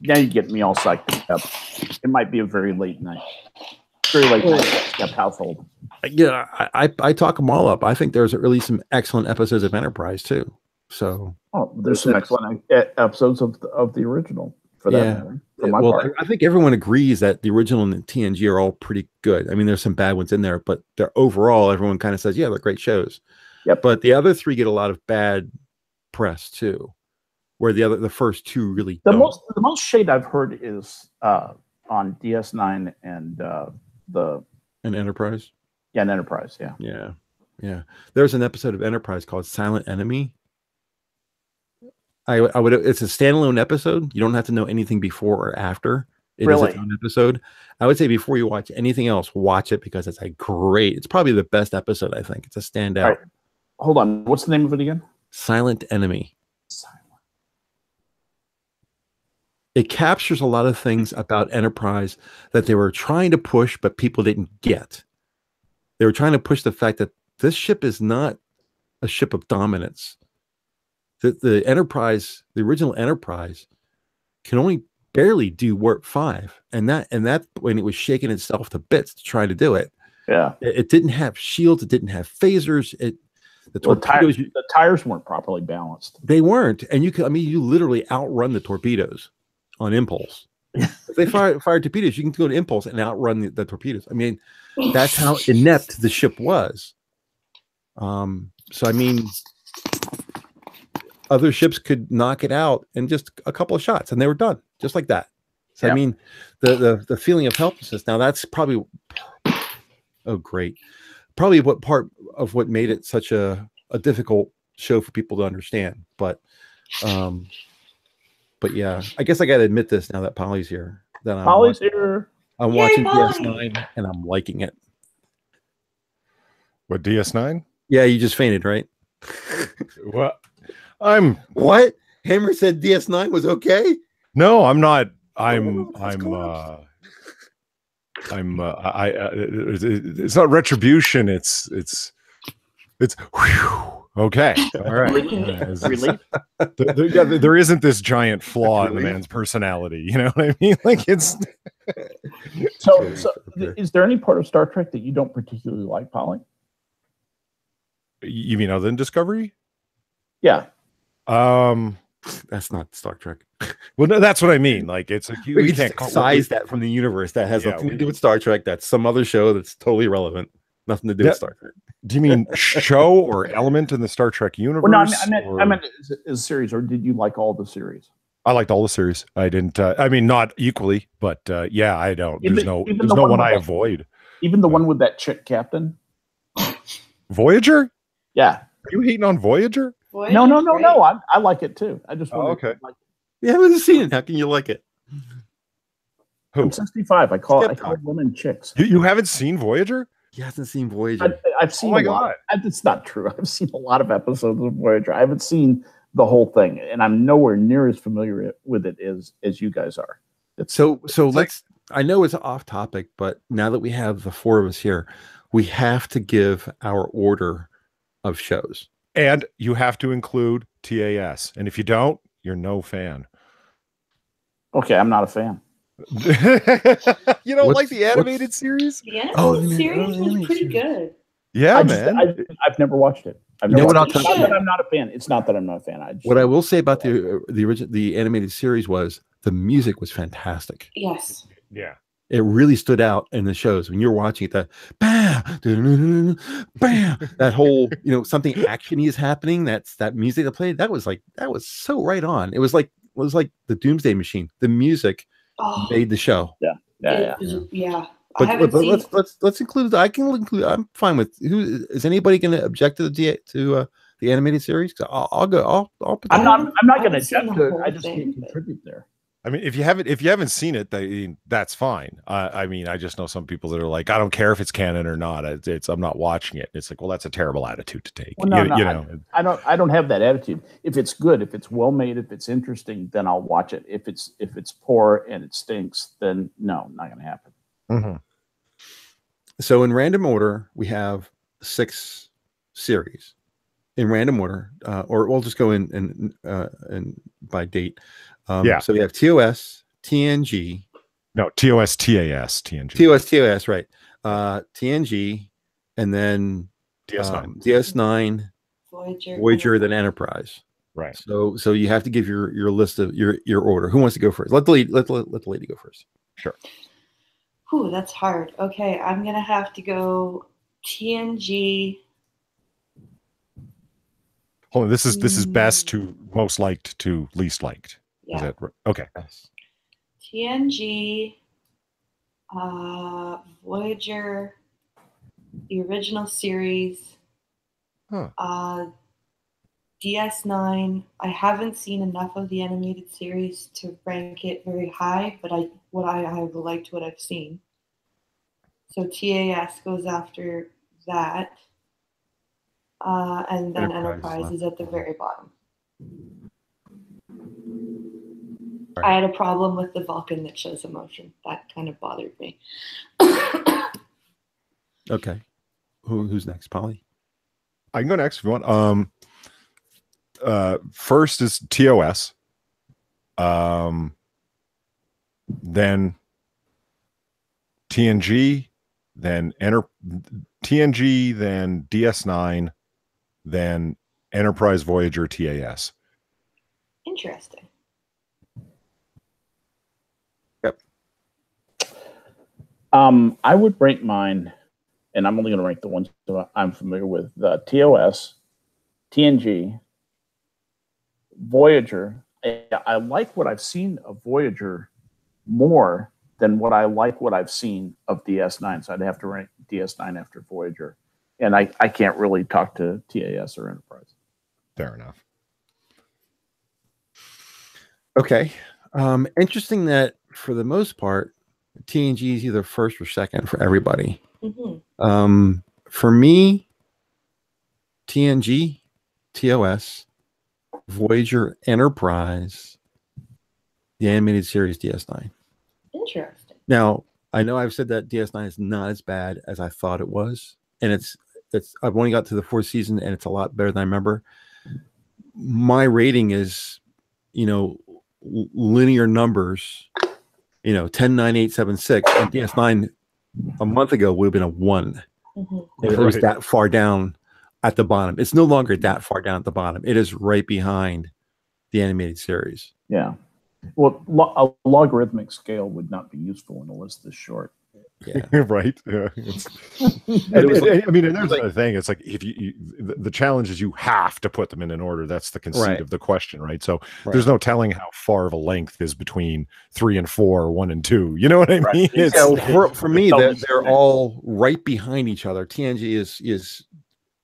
Now you get me all psyched up. It might be a very late night. Very late night household. Yeah, I talk them all up. I think there's really some excellent episodes of Enterprise too. So there's some excellent episodes of the original for that matter. For my part. I think everyone agrees that the original and the TNG are all pretty good. I mean, there's some bad ones in there, but they're overall everyone kind of says, yeah, they're great shows. Yep. But the other 3 get a lot of bad press too, where the first 2 really the most shade I've heard is on DS9 and Enterprise. Yeah, an Enterprise. Yeah. There's an episode of Enterprise called Silent Enemy. It's a standalone episode. You don't have to know anything before or after. It is its own episode. I would say before you watch anything else, watch it because it's it's probably the best episode, I think. It's a standout. Right. Hold on. What's the name of it again? Silent Enemy. It captures a lot of things about Enterprise that they were trying to push, but people didn't get. They were trying to push the fact that this ship is not a ship of dominance. The Enterprise, the original Enterprise, can only barely do warp 5, and that when it was shaking itself to bits to try to do it. Yeah, it didn't have shields, it didn't have phasers. The tires weren't properly balanced. They weren't, and you literally outrun the torpedoes on impulse. If they fire torpedoes, you can go to impulse and outrun the torpedoes. I mean, that's how inept the ship was. So I mean, other ships could knock it out in just a couple of shots, and they were done, just like that. So I mean, the feeling of helplessness. Now that's probably probably what part of what made it such a difficult show for people to understand. But yeah, I guess I got to admit this now that Polly's here. Polly's here. I'm watching DS9 and I'm liking it. What, DS9? Yeah, you just fainted, right? What? What? Hammer said DS9 was okay? No, I'm not. I'm it's not retribution. It's whew, okay. All right. Relief. There isn't this giant flaw in the man's personality. You know what I mean? Like it's. So, Okay. is there any part of Star Trek that you don't particularly like, Polly? You mean other than Discovery? Yeah. That's not Star Trek. Well, no, that's what I mean. Like it's a We can't excise that from the universe. That has nothing to do with Star Trek. That's some other show that's totally irrelevant. Nothing to do with Star Trek. Do you mean show or element in the Star Trek universe? Well, no, I meant as a series, or did you like all the series? I liked all the series. I didn't. I mean, not equally, but yeah, I don't. There's no one I avoid. Even the one with that chick captain. Voyager? Yeah. Are you hating on Voyager? No. I like it too. I just okay. You haven't seen it. How can you like it? Who? I'm 65. I call women chicks. You haven't seen Voyager? He hasn't seen Voyager. I've seen. Oh my God. It's not true. I've seen a lot of episodes of Voyager. I haven't seen the whole thing, and I'm nowhere near as familiar with it as you guys are. So let's. I know it's off topic, but now that we have the four of us here, we have to give our order of shows. And you have to include TAS. And if you don't, you're no fan. Okay, I'm not a fan. You don't like the animated series? The animated series was pretty good. Yeah, man. I've never watched it. I've never watched it. It's not that I'm not a fan. It's not that I'm not a fan. What I will say about the animated series was the music was fantastic. Yes. Yeah. It really stood out in the shows when you were watching it. That bam, bam, that whole something actiony is happening. That's that music that played. That was so right on. It was like the Doomsday Machine. The music made the show. Yeah. But let's include. I can include. I'm fine with. Who is anybody going to object to the animated series? I'll go. I'll put I'm not going to object to it. I just can't contribute there. I mean, if you haven't seen it, that's fine. I mean, I just know some people that are like, I don't care if it's canon or not. I'm not watching it. It's like, well, that's a terrible attitude to take. Well, I don't have that attitude. If it's good, if it's well made, if it's interesting, then I'll watch it. If it's poor and it stinks, then no, not going to happen. Mm-hmm. So in random order, we have 6 series. In random order, or we'll just go in by date. So we have TOS, TNG. No, TOS, TAS, TNG. TOS, right. TNG, and then DS9. DS9, Voyager, then Enterprise. Right. So you have to give your list of your order. Who wants to go first? Let the lady go first. Sure. Ooh, that's hard. Okay, I'm gonna have to go TNG. Hold on, this is best to most liked to least liked. Yeah. Is that right? Okay. TNG, Voyager, the original series, DS9. I haven't seen enough of the animated series to rank it very high, but I have liked what I've seen. So TAS goes after that, and then Enterprise is at the very bottom. I had a problem with the Vulcan that shows emotion. That kind of bothered me. Okay. Who's next, Polly? I can go next if you want. First is TOS. Then TNG, then TNG, then DS9, then Enterprise, Voyager, TAS. Interesting. Yep. I would rank mine, and I'm only going to rank the ones that I'm familiar with: TOS, TNG, Voyager. I like what I've seen of Voyager more than what I've seen of DS9. So I'd have to rank DS9 after Voyager, and I can't really talk to TAS or Enterprise. Fair enough. Okay. Interesting that for the most part, TNG is either first or second for everybody. Mm-hmm. For me, TNG, TOS, Voyager, Enterprise, the animated series DS9. Interesting. Now, I know I've said that DS9 is not as bad as I thought it was, and it's I've only got to the 4th season, and it's a lot better than I remember. My rating is, linear numbers, 10, 9, 8, 7, 6, and DS9 a month ago would have been a 1. If it was that far down at the bottom. It's no longer that far down at the bottom. It is right behind the animated series. Yeah. Well, a logarithmic scale would not be useful in a list this short. Yeah. Right. Yeah. I mean, and there's another thing. It's like if the challenge is you have to put them in an order. That's the conceit of the question, right? So there's no telling how far of a length is between 3 and 4, 1 and 2. You know what I mean? For me, they're all right behind each other. TNG is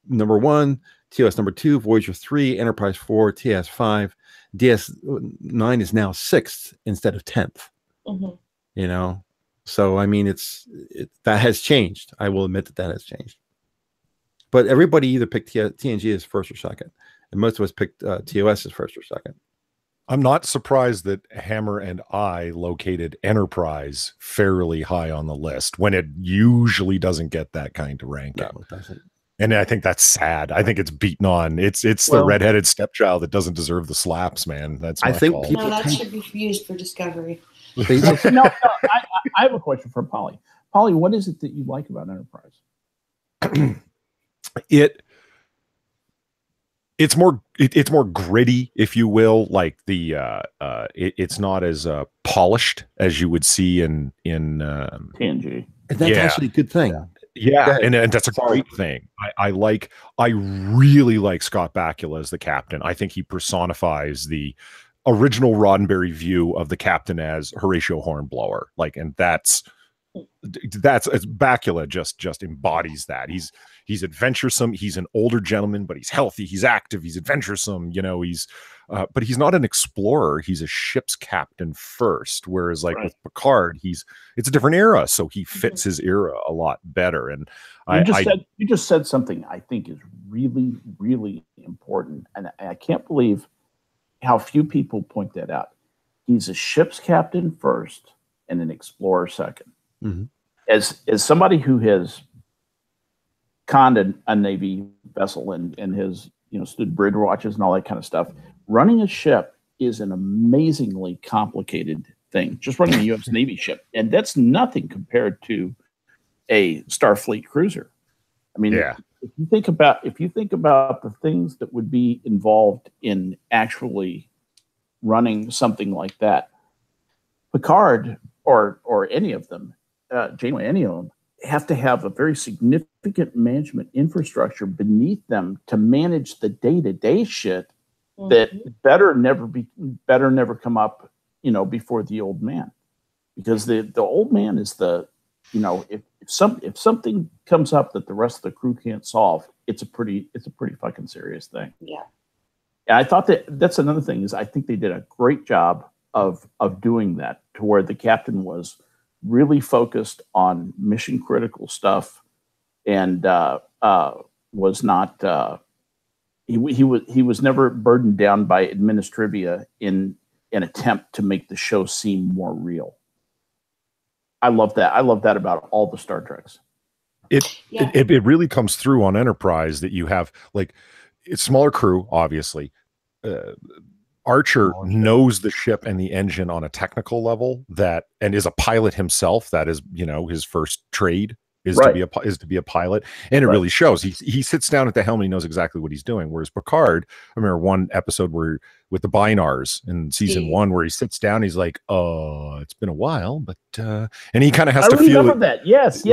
number 1, TOS number 2, Voyager 3, Enterprise 4, TS 5, DS9 is now 6th instead of 10th. So I mean, that has changed. I will admit that has changed. But everybody either picked TNG as 1st or 2nd, and most of us picked TOS as 1st or 2nd. I'm not surprised that Hammer and I located Enterprise fairly high on the list when it usually doesn't get that kind of ranking. No, it doesn't. And I think that's sad. I think it's beaten on. It's the redheaded stepchild that doesn't deserve the slaps, man. That's my fault. No, that should be used for Discovery. No, I have a question for Polly. Polly, what is it that you like about Enterprise? It's more gritty, if you will. Like it's not as polished as you would see in TNG. And that's actually a good thing. Yeah, and that's a great thing. I really like Scott Bakula as the captain. I think he personifies the original Roddenberry view of the captain as Horatio Hornblower. And that's Bakula just embodies that. He's adventuresome. He's an older gentleman, but he's healthy. He's active. He's adventuresome. But he's not an explorer. He's a ship's captain first. Whereas with Picard, it's a different era, so he fits his era a lot better. And you just said something I think is really, really important, and I can't believe how few people point that out. He's a ship's captain first and an explorer second. Mm-hmm. As somebody who has conned a Navy vessel and has stood bridge watches and all that kind of stuff, running a ship is an amazingly complicated thing. Just running a U.S. Navy ship, and that's nothing compared to a Starfleet cruiser. I mean, if you think about the things that would be involved in actually running something like that, Picard or any of them, Janeway, any of them, have to have a very significant management infrastructure beneath them to manage the day-to-day shit that better never come up, before the old man, because the old man is if something comes up that the rest of the crew can't solve, it's a pretty fucking serious thing. Yeah. And I thought that's another thing is I think they did a great job of doing that, to where the captain was really focused on mission critical stuff, and was not he was never burdened down by administrivia in an attempt to make the show seem more real. I love that. I love that about all the Star Treks. It really comes through on Enterprise that you have it's smaller crew, obviously. Archer knows the ship and the engine on a technical level and is a pilot himself. That is, his first trade is to be a pilot, and it really shows. He sits down at the helm and he knows exactly what he's doing. Whereas Picard, I remember one episode with the Binars in season 1 where he sits down, he's like, "Oh, it's been a while," but and he kind of has to feel it. That. Yes.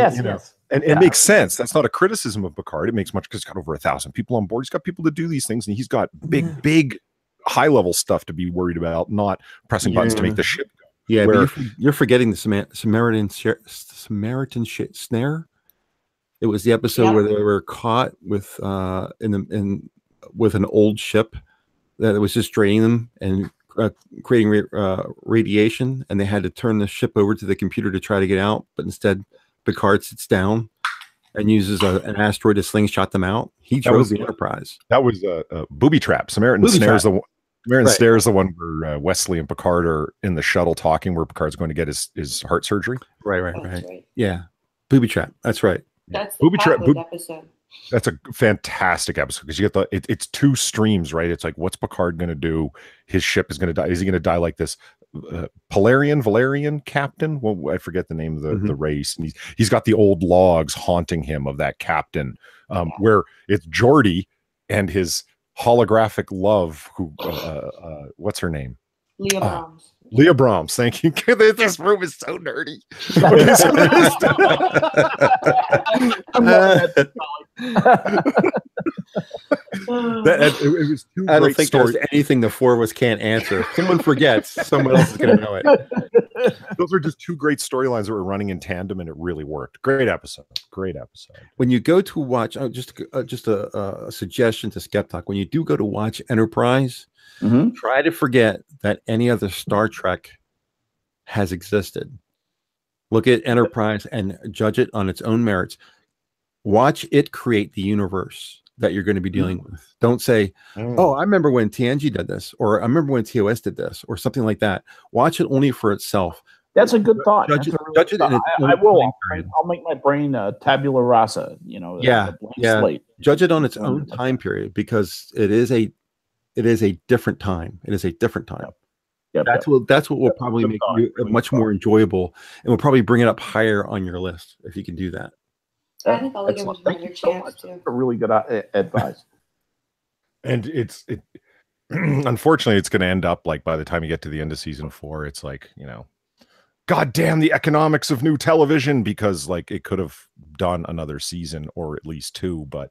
And it makes sense. That's not a criticism of Picard. It makes much, because he's got over 1,000 people on board. He's got people to do these things, and he's got big high level stuff to be worried about, not pressing buttons to make the ship go. Yeah, but you're forgetting the Samaritan snare. It was the episode where they were caught with with an old ship that was just draining them and creating radiation, and they had to turn the ship over to the computer to try to get out. But instead, Picard sits down and uses an asteroid to slingshot them out. He drove the Enterprise. That was a booby trap. Samaritan snare is the Nightmare on the Stairs, the one where Wesley and Picard are in the shuttle talking, where Picard's going to get his heart surgery. Right. Yeah, Booby Trap. That's right. That's the Booby Trap episode. That's a fantastic episode because you get it's two streams, right? It's like, what's Picard going to do? His ship is going to die. Is he going to die like this Valerian captain? Well, I forget the name of the race, and he's got the old logs haunting him of that captain, where it's Geordi and his holographic love, who what's her name? Leah Brahms. Leah Brahms, thank you. This room is so nerdy. It was two I don't great think stories. there's anything the four of us can't answer. If someone forgets, someone else is going to know it. Those are just two great storylines that were running in tandem, and it really worked. Great episode. When you go to watch, just a suggestion to Skeptalk. When you do go to watch Enterprise, try to forget that any other Star Trek has existed. Look at Enterprise and judge it on its own merits. Watch it create the universe that you're going to be dealing with. Don't say, oh, I remember when TNG did this, or I remember when TOS did this, or something like that. Watch it only for itself. That's a good thought. Judge it I will. I'll make my brain tabula rasa, Yeah. Slate. Judge it on its own time period, because it is a different time. It is a different time. That's what will probably make you much more enjoyable, and will probably bring it up higher on your list if you can do that. I think I'll give it another chance too. A really good advice. And unfortunately, it's going to end up like by the time you get to the end of season 4, it's like, God damn the economics of new television, because like it could have done another season or at least 2, but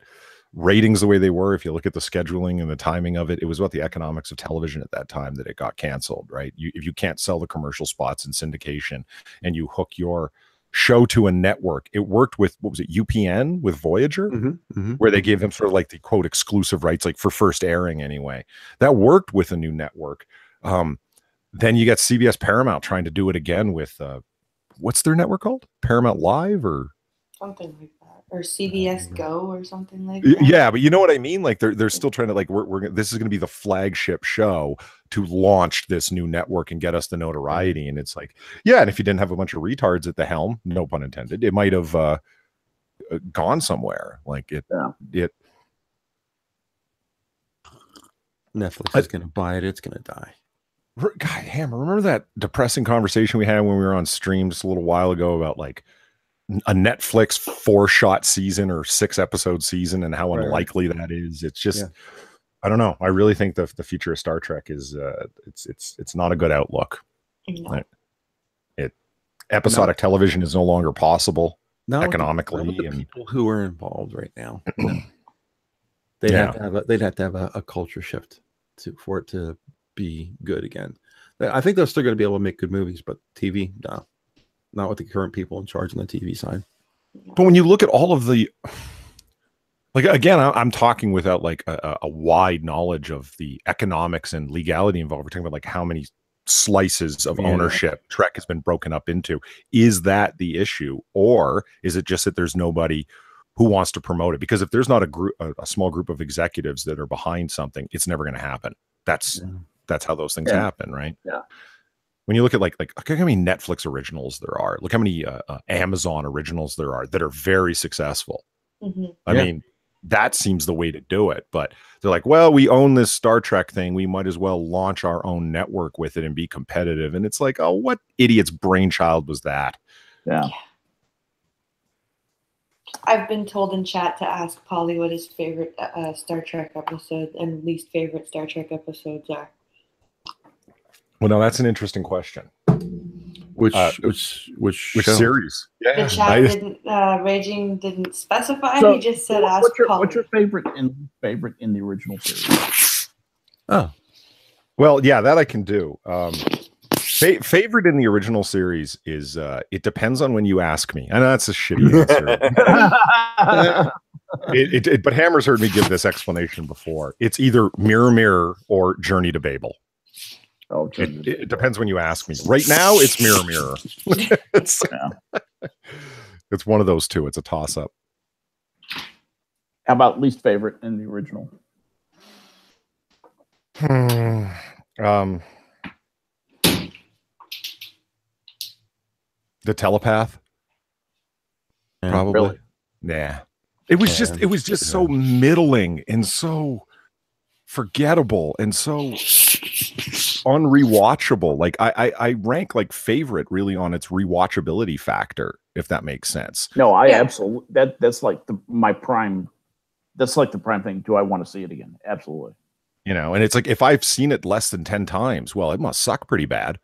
ratings the way they were, if you look at the scheduling and the timing of it, it was about the economics of television at that time that it got canceled, right? If you can't sell the commercial spots in syndication and you hook your show to a network, it worked with, what was it, UPN with Voyager, where they gave them sort of like the quote exclusive rights, like for first airing anyway. That worked with a new network. Then you get CBS Paramount trying to do it again with what's their network called? Paramount Live or something like that, or CBS Go or something like that. Yeah, but you know what I mean? Like they're still trying to like we're this is going to be the flagship show to launch this new network and get us the notoriety. And it's like, yeah, and if you didn't have a bunch of retards at the helm, no pun intended, it might have gone somewhere. Like it. Netflix is going to buy it. It's going to die. God, Hammer, remember that depressing conversation we had when we were on stream just a little while ago about like a Netflix 4-shot season or 6-episode season and how unlikely that is? It's just, I don't know. I really think the future of Star Trek is it's not a good outlook. No. Episodic television is no longer possible economically. With the people who are involved right now, they'd have to have a culture shift for it to be good again. I think they're still going to be able to make good movies, but TV, no, not with the current people in charge on the TV side. But when you look at all of the, like, again, I'm talking without like a wide knowledge of the economics and legality involved. We're talking about like how many slices of ownership Trek has been broken up into. Is that the issue, or is it just that there's nobody who wants to promote it? Because if there's not a small group of executives that are behind something, it's never going to happen. That's how those things happen, right? Yeah. When you look at like look how many Netflix originals there are. Look how many Amazon originals there are that are very successful. I mean, that seems the way to do it. But they're like, well, we own this Star Trek thing. We might as well launch our own network with it and be competitive. And it's like, oh, what idiot's brainchild was that? Yeah. I've been told in chat to ask Polly what his favorite Star Trek episode and least favorite Star Trek episodes are. Well, now that's an interesting question. Which series? Yeah. The chat didn't Raging didn't specify. So, he just said ask Polly. What's your favorite in the original series? Oh, well, yeah, that I can do. Favorite in the original series is it depends on when you ask me. I know that's a shitty answer. But Hammer's heard me give this explanation before. It's either Mirror Mirror or Journey to Babel. Oh, it depends when you ask me. Right now, it's Mirror Mirror. It's one of those two. It's a toss-up. How about least favorite in the original? The telepath. Probably. Really? Nah. It was just so middling and so forgettable and so unrewatchable. Like I rank like favorite really on its rewatchability factor, if that makes sense. No, I absolutely that's like my prime. That's like the prime thing. Do I want to see it again? Absolutely. You know, and it's like if I've seen it less than 10 times, well, it must suck pretty bad.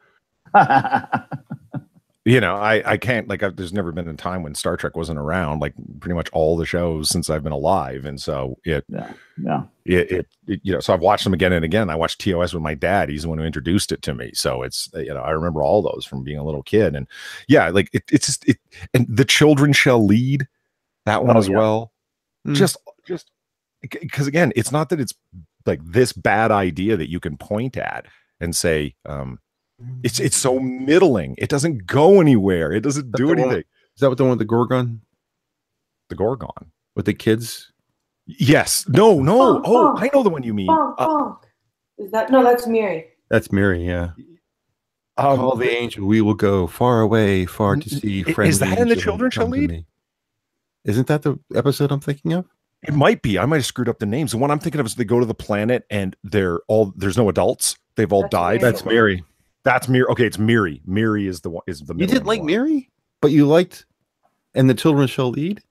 You know, I can't there's never been a time when Star Trek wasn't around, like pretty much all the shows since I've been alive. And so it you know, so I've watched them again and again. I watched TOS with my dad. He's the one who introduced it to me. So it's, you know, I remember all those from being a little kid. And yeah, like it's just and The Children Shall Lead, that one well. Just because again, it's not that it's like this bad idea that you can point at and say, it's so middling. It doesn't go anywhere. It doesn't do anything. Is that what the one with the Gorgon? The Gorgon with the kids? Yes. No. Bonk, I know the one you mean. Bonk. Is that that's Miri? That's Miri. Yeah. Call the angel. We will go far away, far to see. Is that in The Children Shall Lead? Isn't that the episode I'm thinking of? It might be. I might have screwed up the names. The one I'm thinking of is they go to the planet and there's no adults. They've all died. That's Miri. That's Miri. Okay, it's Miri. Miri is the one. Is the you didn't like Miri, but you liked, and The Children Shall Lead.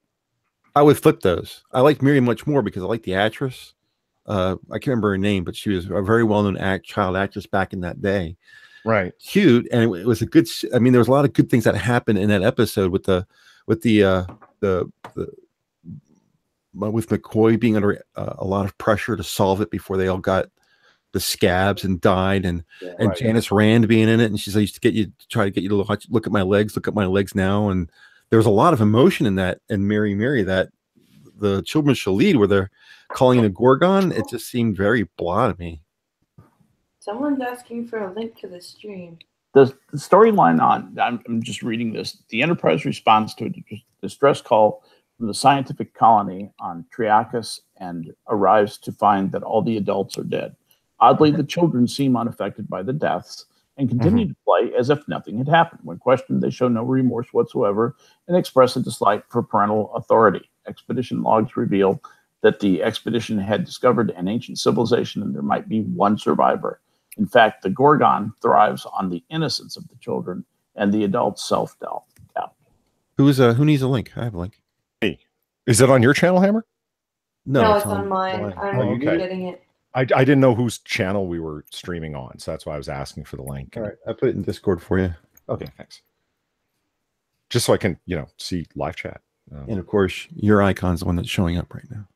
I would flip those. I liked Miri much more because I liked the actress. I can't remember her name, but she was a very well-known child actress back in that day. Right. Cute, and it was a good. I mean, there was a lot of good things that happened in that episode with McCoy being under a lot of pressure to solve it before they all got the scabs and died, and Janice Rand being in it, and she's like, I used to try to get you to look at my legs now, and there was a lot of emotion in that, and Mary that The Children Shall Lead, where they're calling it a Gorgon, it just seemed very blah to me. Someone's asking for a link to the stream. The storyline I'm just reading this. The Enterprise responds to a distress call from the scientific colony on Triakis and arrives to find that all the adults are dead. Oddly, the children seem unaffected by the deaths and continue to play as if nothing had happened. When questioned, they show no remorse whatsoever and express a dislike for parental authority. Expedition logs reveal that the expedition had discovered an ancient civilization and there might be one survivor. In fact, the Gorgon thrives on the innocence of the children and the adults' self-doubt. Who needs a link? I have a link. Hey, is it on your channel, Hammer? No, it's on mine. I'm getting it. I didn't know whose channel we were streaming on, so that's why I was asking for the link. All right, I put it in Discord for you. Okay, thanks. Just so I can, see live chat. And of course, your icon's the one that's showing up right now.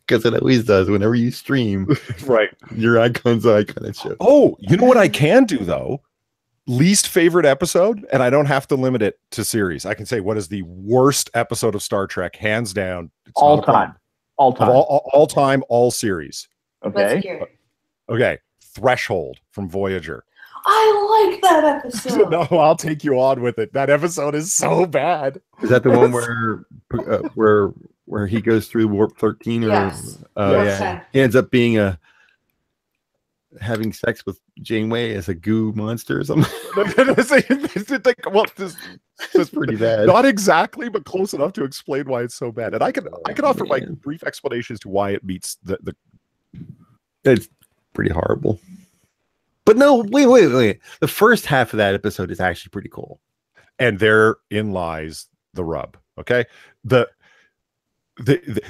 Because it always does whenever you stream. Right. Your icon's the icon that shows. Oh, you know what I can do, though? Least favorite episode, and I don't have to limit it to series. I can say what is the worst episode of Star Trek, hands down. All time. All time, all series. Okay. Okay. Threshold from Voyager. I like that episode. No, I'll take you on with it. That episode is so bad. Is that the one where he goes through warp 13? Or yes. He ends up being having sex with Janeway as a goo monster or something. Well, this is pretty bad. Not exactly, but close enough to explain why it's so bad. And I can offer my brief explanation as to why it beats the. It's pretty horrible. But no, wait. The first half of that episode is actually pretty cool. And therein lies the rub. Okay.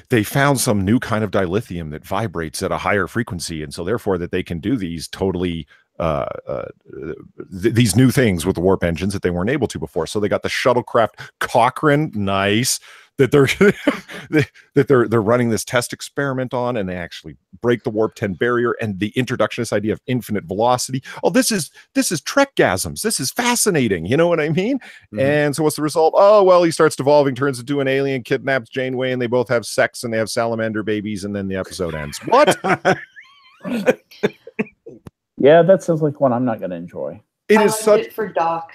They found some new kind of dilithium that vibrates at a higher frequency. And so therefore that they can do these totally these new things with the warp engines that they weren't able to before. So they got the shuttlecraft Cochrane, nice, that they're running this test experiment on, and they actually break the warp 10 barrier, and the introduction of this idea of infinite velocity. Oh, this is Trekgasms. This is fascinating. You know what I mean? Mm-hmm. And so what's the result? Oh, well, he starts devolving, turns into an alien, kidnaps Janeway, and they both have sex, and they have salamander babies, and then the episode ends. What? Yeah, that sounds like one I'm not going to enjoy. I liked it for Doc.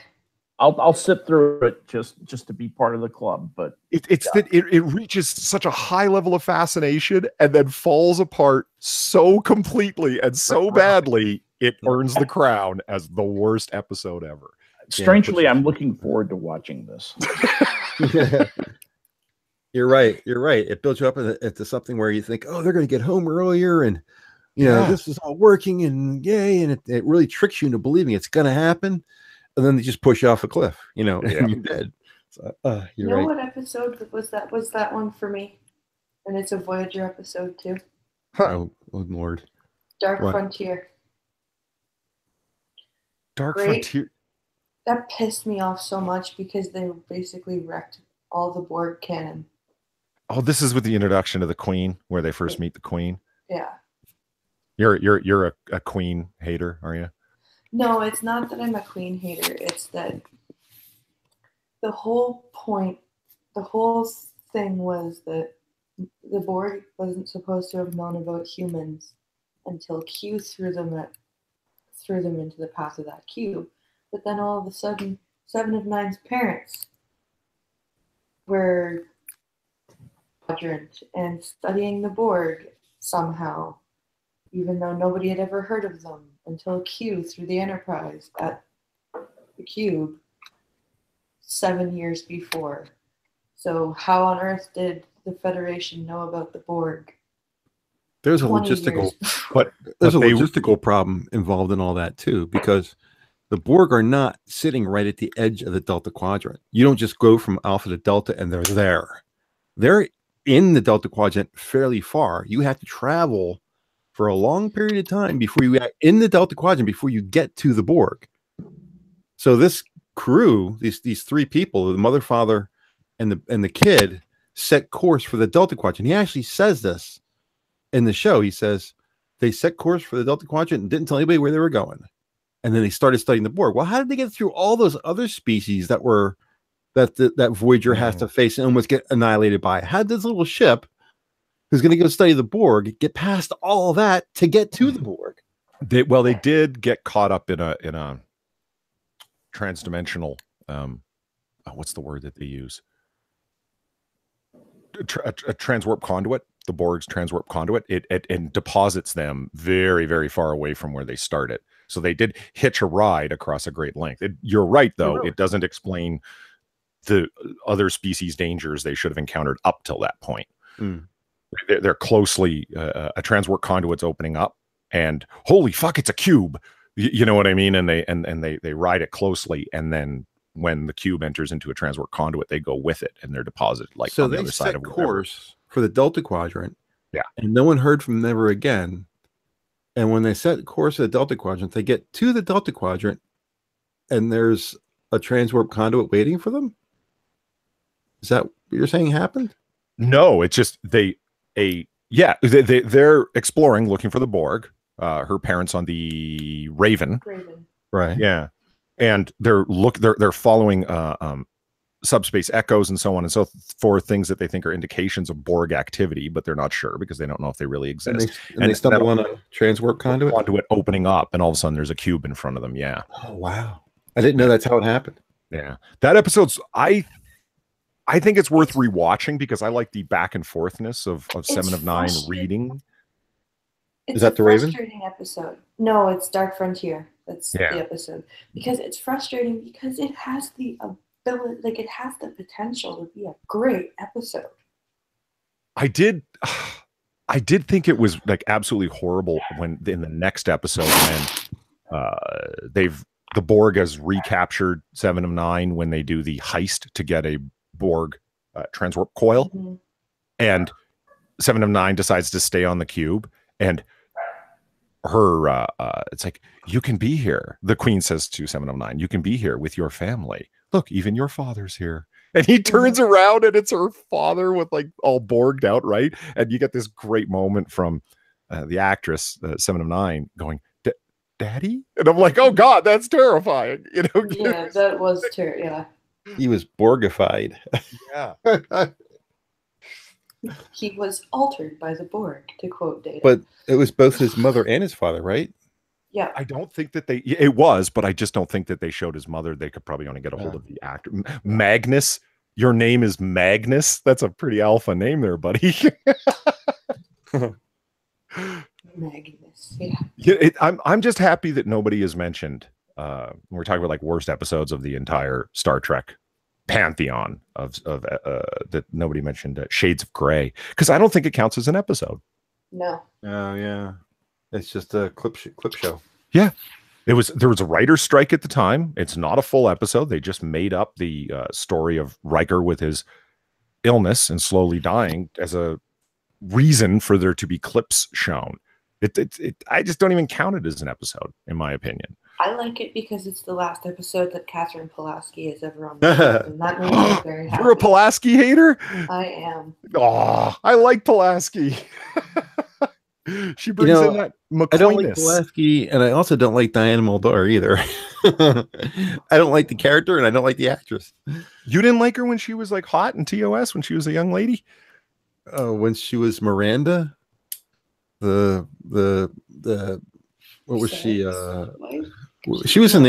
I'll sit through it just to be part of the club. But it reaches such a high level of fascination and then falls apart so completely and so badly it earns the crown as the worst episode ever. Strangely, I'm looking forward to watching this. You're right. It builds you up into something where you think, oh, they're going to get home earlier, and this is all working, and yay, and it really tricks you into believing it's going to happen, and then they just push you off a cliff, and you're dead. So, you're right. What episode was that? Was that one for me? And it's a Voyager episode too. Oh Lord. Dark Frontier. Frontier. That pissed me off so much because they basically wrecked all the Borg canon. Oh, this is with the introduction of the Queen, where they first meet the Queen. Yeah. You're a Queen hater, are you? No, it's not that I'm a Queen hater. It's that the whole thing was that the Borg wasn't supposed to have known about humans until Q threw them into the path of that cube. But then all of a sudden, 7 of 9's parents were quadrant and studying the Borg somehow, even though nobody had ever heard of them until Q threw the Enterprise at the cube 7 years before. So how on earth did the Federation know about the Borg? There's a logistical problem involved in all that too, because the Borg are not sitting right at the edge of the Delta Quadrant. You don't just go from Alpha to Delta and they're there. They're in the Delta Quadrant fairly far. You have to travel for a long period of time before you get in the Delta Quadrant before you get to the Borg. So this crew, these three people, the mother, father, and the kid, set course for the Delta Quadrant. He actually says this in the show. He says they set course for the Delta Quadrant and didn't tell anybody where they were going. And then they started studying the Borg. Well, how did they get through all those other species that Voyager has to face and almost get annihilated by? How did this little ship, who's going to go study the Borg, get past all of that to get to the Borg? They did get caught up in a transdimensional. What's the word that they use? A transwarp conduit. The Borg's transwarp conduit. It and deposits them very, very far away from where they started. So they did hitch a ride across a great length. You're right, though. It doesn't explain the other species dangers they should have encountered up till that point. They're closely a transwarp conduit's opening up, and holy fuck, it's a cube. You know what I mean? And they ride it closely, and then when the cube enters into a transwarp conduit, they go with it, and they're deposited on the other side of course for the Delta Quadrant. Yeah, and no one heard from them ever again. And when they set course for the Delta Quadrant, they get to the Delta Quadrant, and there's a transwarp conduit waiting for them. Is that what you're saying happened? No, it's just they're exploring, looking for the Borg. Her parents on the Raven. Right? Yeah, and they're following subspace echoes and so on and so forth, things that they think are indications of Borg activity, but they're not sure because they don't know if they really exist. And they stumble on a transwarp conduit opening up, and all of a sudden there's a cube in front of them. Yeah. Oh wow! I didn't know that's how it happened. Yeah, that episode's I think it's worth rewatching because I like the back and forthness of 7 of 9 reading. Is that the Raven? Frustrating episode. No, it's Dark Frontier. That's the episode. Because it's frustrating because it has the ability, it has the potential to be a great episode. I did think it was absolutely horrible when in the next episode when the Borg has recaptured 7 of 9 when they do the heist to get a Borg transwarp coil, and 7 of 9 decides to stay on the cube, and her it's like, you can be here. The Queen says to 7 of 9, you can be here with your family. Look, even your father's here. And he turns around and it's her father with all Borged out, right? And you get this great moment from the actress 7 of 9 going, Daddy? And I'm like, oh God, that's terrifying. Yeah, that was terrible. Yeah. He was Borgified. Yeah. He was altered by the Borg, to quote Data. But it was both his mother and his father, right? Yeah. I don't think that it was, but I just don't think that they showed his mother. They could probably only get a hold of the actor. Magnus, your name is Magnus. That's a pretty alpha name there, buddy. Magnus, yeah. I'm just happy that nobody has mentioned. We're talking about like worst episodes of the entire Star Trek pantheon of that nobody mentioned Shades of Grey, because I don't think it counts as an episode. No. Oh yeah, it's just a clip show. Yeah, there was a writer's strike at the time. It's not a full episode. They just made up the story of Riker with his illness and slowly dying as a reason for there to be clips shown. I just don't even count it as an episode, in my opinion. I like it because it's the last episode that Catherine Pulaski has ever on the show, and that makes me very happy. You're a Pulaski hater? I am. Oh, I like Pulaski. She brings in that McCoyness. I don't like Pulaski, and I also don't like Diana Muldaur either. I don't like the character, and I don't like the actress. You didn't like her when she was like hot in TOS when she was a young lady? When she was Miranda, what was she? She was in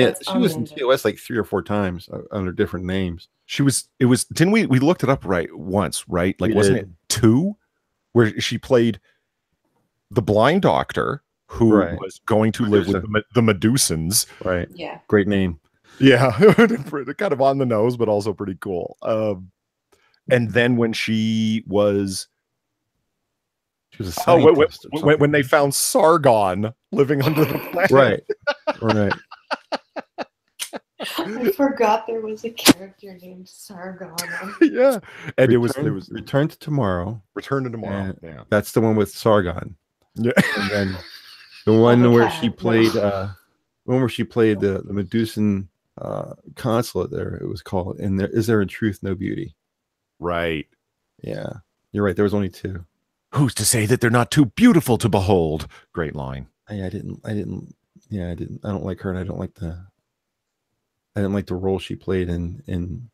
TOS like 3 or 4 times under different names. Didn't we looked it up once, right? Like, wasn't it 2 where she played the blind doctor who was going to live with the Medusans? Right. Yeah. Great name. Yeah. Kind of on the nose, but also pretty cool. And then when she was a scientist when they found Sargon living under the planet. Right. I forgot there was a character named Sargon. Yeah. And it was Return to Tomorrow. Return to Tomorrow. Yeah. That's the one with Sargon. Yeah. And then the one where she played the Medusan consulate there, it was called Is There in Truth No Beauty? Right. Yeah. You're right. There was only 2. Who's to say that they're not too beautiful to behold? Great line. I don't like her, and I didn't like the role she played in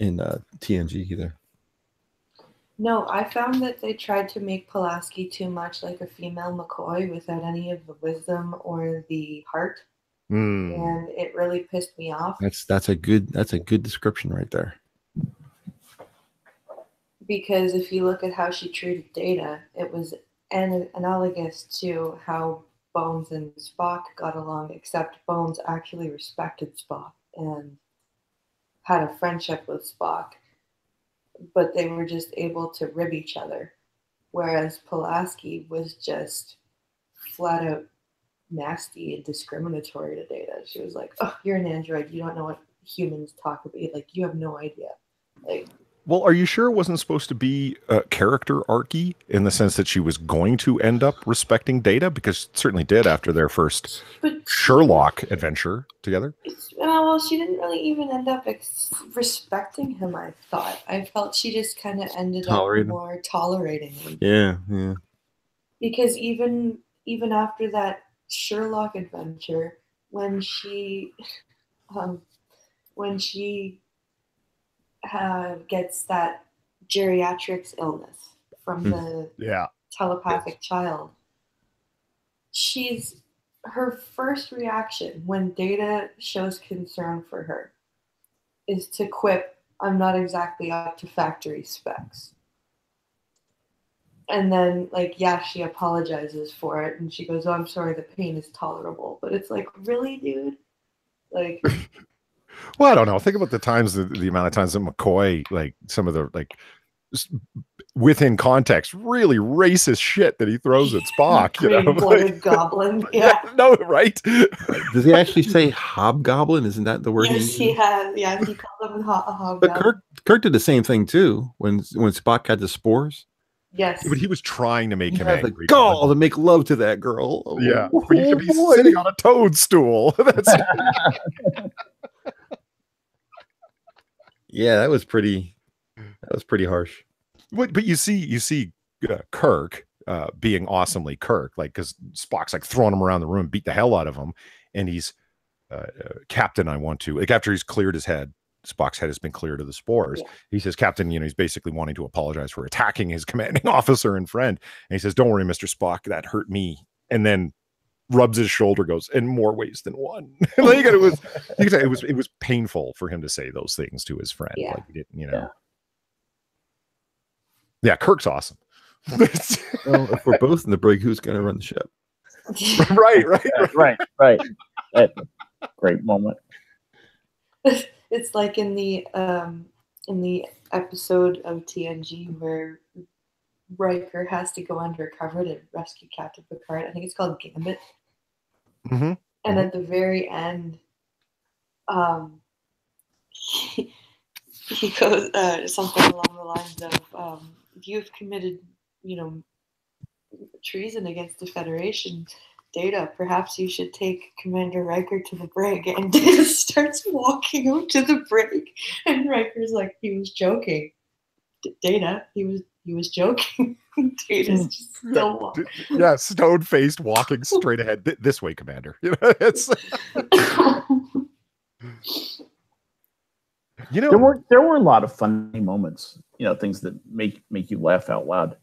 TNG either. No, I found that they tried to make Pulaski too much like a female McCoy without any of the wisdom or the heart. And it really pissed me off. That's a good description right there. Because if you look at how she treated Data, it was analogous to how Bones and Spock got along, except Bones actually respected Spock and had a friendship with Spock, but they were just able to rib each other, whereas Pulaski was just flat out nasty and discriminatory to Data. She was like, "Oh, you're an android. You don't know what humans talk about. Like, you have no idea." Like, well, are you sure it wasn't supposed to be character archy in the sense that she was going to end up respecting Data? Because it certainly did after their first Sherlock adventure together. Well, she didn't really even end up respecting him, I thought. I felt she just kind of ended up more tolerating him. Yeah. Because even after that Sherlock adventure, when she gets that geriatrics illness from the telepathic child, her first reaction when Data shows concern for her is to quip, "I'm not exactly up to factory specs." And then, she apologizes for it, and she goes, "Oh, I'm sorry, the pain is tolerable." But it's like, really, dude? Like... Well, I don't know. Think about the amount of times that McCoy, some of the, within context, really racist shit that he throws at Spock. Green-blooded goblin. Yeah. No, right? Does he actually say hobgoblin? Isn't that the word? Yes, he has. Yeah, he called him a hobgoblin. But Kirk did the same thing too when Spock had the spores. Yes. But he was trying to make him angry. The gall to make love to that girl. Yeah. But you should be sitting on a toadstool. Yeah, that was pretty harsh. But you see Kirk being awesomely Kirk, because Spock's throwing him around the room, beat the hell out of him, and he's Captain, I want to, after he's cleared his head, Spock's head has been cleared of the spores. Yeah. He says, Captain, he's basically wanting to apologize for attacking his commanding officer and friend. And he says, "Don't worry, Mr. Spock, that hurt me." And then rubs his shoulder, goes, in more ways than one. Like, it was, you could say it was painful for him to say those things to his friend. Yeah. Like, he didn't, you know. Yeah, Kirk's awesome. Well, if we're both in the brig, who's going to run the ship? Right. Great moment. It's like in the episode of TNG where Riker has to go undercover to rescue Captain Picard. I think it's called Gambit. Mm-hmm. And at the very end, he goes something along the lines of, "You've committed, treason against the Federation. Data, perhaps you should take Commander Riker to the brig." And Data starts walking out to the brig, and Riker's like, he was joking. Data, he was joking. Data's just still walking. Yeah, stone-faced, walking straight ahead. This way, Commander. It's there were a lot of funny moments, things that make you laugh out loud.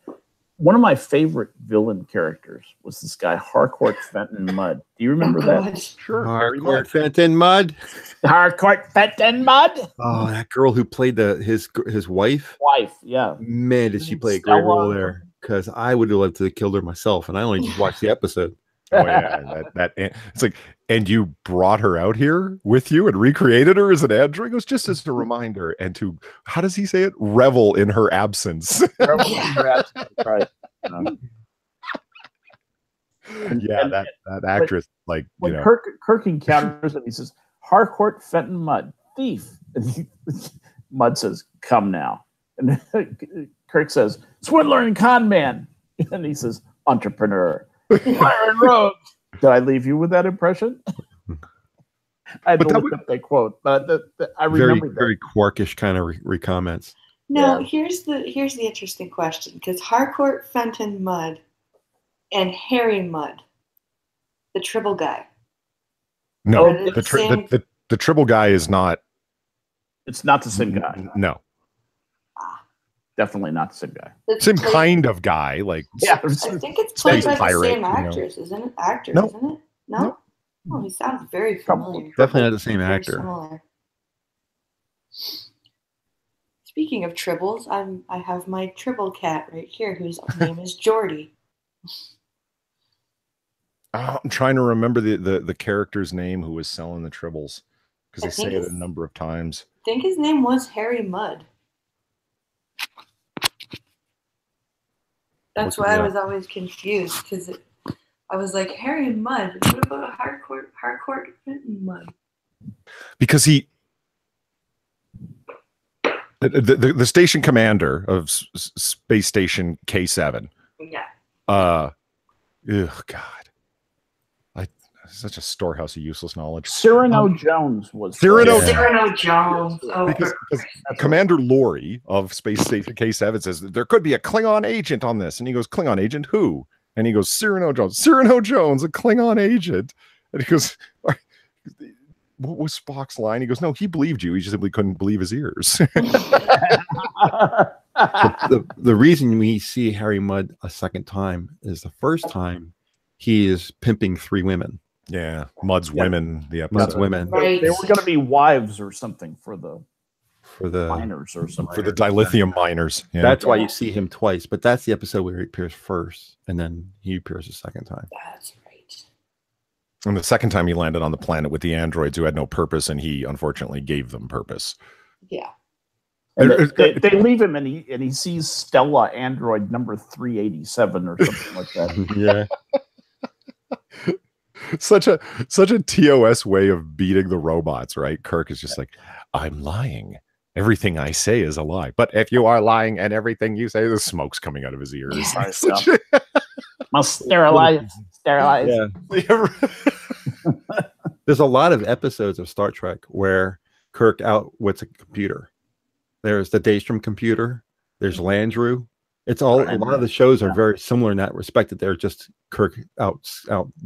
One of my favorite villain characters was this guy, Harcourt Fenton Mudd. Do you remember that? Sure. Harcourt Fenton Mudd. Harcourt Fenton Mudd. Oh, that girl who played his wife. Yeah. Man, did she play a great role there? Because I would have loved to have killed her myself, and I only just watched the episode. Oh yeah, that it's like, and you brought her out here with you and recreated her as an android. It was just as a reminder, and to, how does he say it? Revel in her absence. Revel in her absence, right? That actress, like, when Kirk encounters him, he says, "Harcourt Fenton Mudd, thief." And Mudd says, "Come now," and Kirk says, "Swindler and con man," and he says, "Entrepreneur." Iron Road. Did I leave you with that impression? I had to look up that quote, but I remember very Quarkish kind of comments. No, here's the interesting question, because Harcourt Fenton Mudd and Harry Mudd, the Tribble guy. No, the Tribble guy is not. It's not the same guy. No. Definitely not the same guy. Same kind of guy, like, I think it's played by the same actress, isn't it? Isn't it? No. Oh, he sounds very familiar. Definitely not the same actor. Similar. Speaking of tribbles, I have my tribble cat right here, whose name is Geordie. I'm trying to remember the character's name who was selling the tribbles, because they say it a number of times. I think his name was Harry Mudd. That's why I was always confused, because I was like, Harry Mudd. What about a Harcourt Fenton Mudd? Because the station commander of Space Station K7. Yeah. Oh God. Such a storehouse of useless knowledge. Cyrano Jones was Cyrano Jones. Oh, because Commander Laurie of Space Station K7 says that there could be a Klingon agent on this, and he goes, "Klingon agent who?" And he goes, "Cyrano Jones." Cyrano Jones, a Klingon agent. And he goes, "What was Spock's line?" He goes, "No, he believed you. He just simply couldn't believe his ears." the reason we see Harry Mudd a second time is the first time he is pimping 3 women. Yeah, Mudd's women. The episode. Mudd's women. Right. They were going to be wives or something for the miners or something. For the dilithium miners. Yeah. That's why you see him twice. But that's the episode where he appears first, and then he appears a second time. That's right. And the second time he landed on the planet with the androids who had no purpose, and he unfortunately gave them purpose. Yeah. And they leave him, and he sees Stella android number 387 or something like that. Yeah. Such a TOS way of beating the robots, right? Kirk is just like, "I'm lying. Everything I say is a lie. But if you are lying and everything you say," the smoke's coming out of his ears. Must sterilize. Yeah. There's a lot of episodes of Star Trek where Kirk outwits a computer. There's the Daystrom computer. There's Landru. It's all, a lot of the shows are very similar in that respect, that they're just Kirk out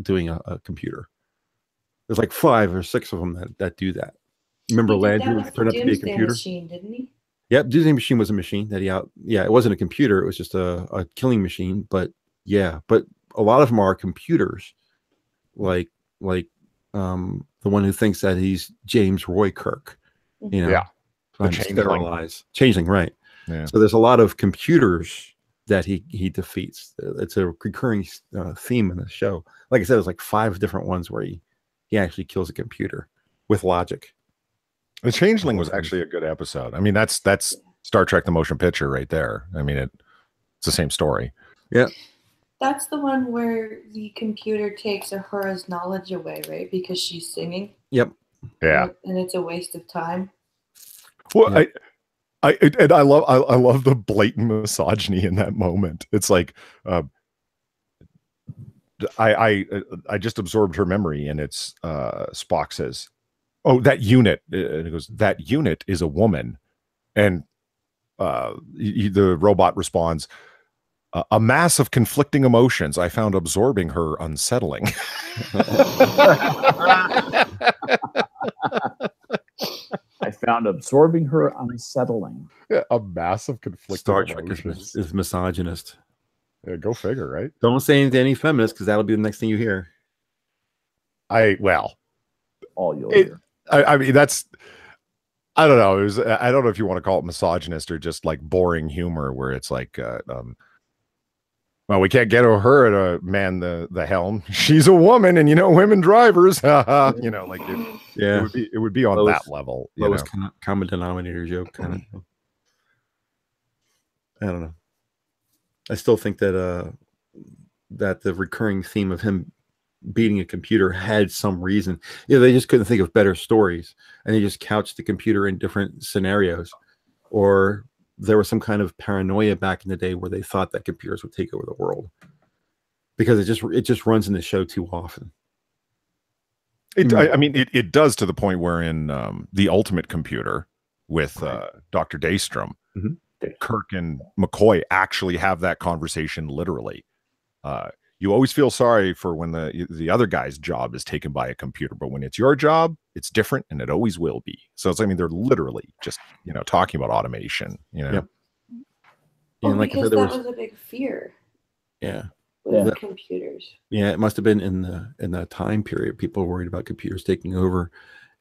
doing a computer. There's like 5 or 6 of them that do that. Remember Landru turned out to be a computer? Machine, didn't he? Yep, Doomsday Machine was a machine that it wasn't a computer, it was just a killing machine, but a lot of them are computers like the one who thinks that he's James Roy Kirk, you know, Yeah. trying to sterilize changeling, right? Yeah. So there's a lot of computers that he defeats. It's a recurring theme in the show. Like I said, there's like 5 different ones where he actually kills a computer with logic. The Changeling was actually a good episode. I mean, that's Star Trek the motion picture right there. I mean, it's the same story. Yeah. That's the one where the computer takes Uhura's knowledge away, right? Because she's singing. Yep. Yeah. And it's a waste of time. Well, Yeah. I love the blatant misogyny in that moment. It's like I just absorbed her memory, and it's Spock says, "Oh, that unit," and it goes, "That unit is a woman," and the robot responds, "A mass of conflicting emotions. I found absorbing her unsettling." I found absorbing her unsettling. Yeah, a mass of conflicting Star Trek emotions. is misogynist. Yeah, go figure, right? Don't say anything to any feminists, because that'll be the next thing you hear. All you'll hear. I mean, that's, I don't know. I don't know if you want to call it misogynist or just like boring humor, where it's like, well, we can't get her to man the helm. She's a woman, and women drivers. You know, like it would be on that level. Lowest common denominator joke kind of thing. I don't know. I still think that that the recurring theme of him beating a computer had some reason. They just couldn't think of better stories, and they just couched the computer in different scenarios, or there was some kind of paranoia back in the day where they thought that computers would take over the world, because it just runs in the show too often. I mean, it does, to the point where in The Ultimate Computer with Dr. Daystrom, Kirk and McCoy actually have that conversation literally. You always feel sorry for when the other guy's job is taken by a computer, but when it's your job, it's different, and it always will be. So I mean, they're literally just talking about automation. Yep. And like because that was a big fear. Yeah. With computers. Yeah, it must have been in the time period. People were worried about computers taking over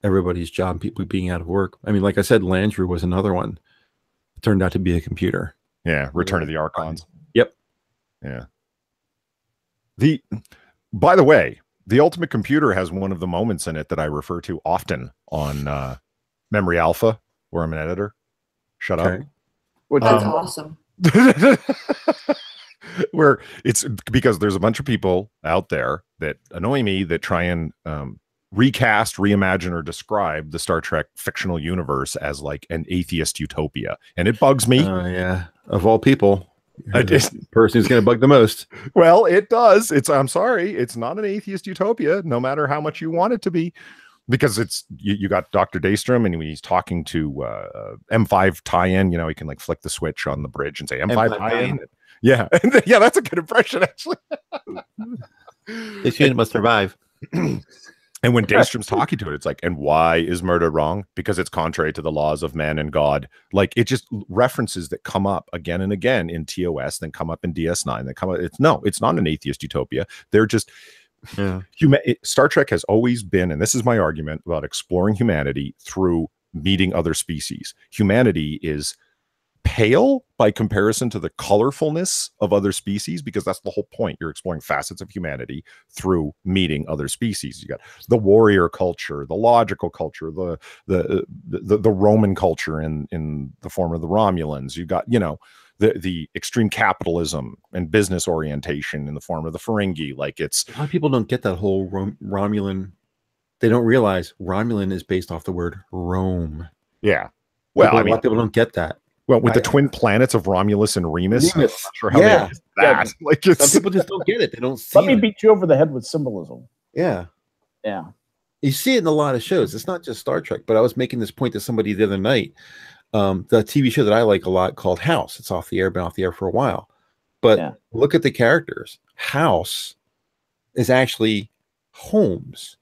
everybody's job, people being out of work. I mean, like I said, Landry was another one. It turned out to be a computer. Yeah, Return of the Archons. Yep. Yeah. By the way, The Ultimate Computer has one of the moments in it that I refer to often on Memory Alpha, where I'm an editor. Shut up. That's awesome. Where it's because there's a bunch of people out there that annoy me that try and recast, reimagine, or describe the Star Trek fictional universe as like an atheist utopia, and it bugs me. Yeah, of all people, the person who's going to bug the most. Well, it does. I'm sorry, it's not an atheist utopia, no matter how much you want it to be, because it's you got Dr. Daystrom, and when he's talking to M5 tie-in, he can like flick the switch on the bridge and say M5 tie-in. Yeah, yeah, that's a good impression, actually. This unit must survive. And when Daystrom's talking to it, it's like, and why is murder wrong? Because it's contrary to the laws of man and God. Like, it just references that come up again and again in TOS, then come up in DS9, then come up. It's not an atheist utopia. They're just Star Trek has always been, and this is my argument about exploring humanity through meeting other species. Humanity is pale by comparison to the colorfulness of other species, because that's the whole point. You're exploring facets of humanity through meeting other species. You got the warrior culture, the logical culture, the Roman culture in the form of the Romulans. You got the extreme capitalism and business orientation in the form of the Ferengi. Like, it's a lot of people don't get that whole Romulan. They don't realize Romulan is based off the word Rome. Yeah. Well, a lot of people don't get that. Well, with the twin planets of Romulus and Remus, I'm not sure how they get that. Like, some people just don't get it. They don't see Let me beat you over the head with symbolism. Yeah. Yeah. You see it in a lot of shows. It's not just Star Trek, but I was making this point to somebody the other night. The TV show that I like a lot called House. It's off the air, been off the air for a while. But look at the characters. House is actually Holmes,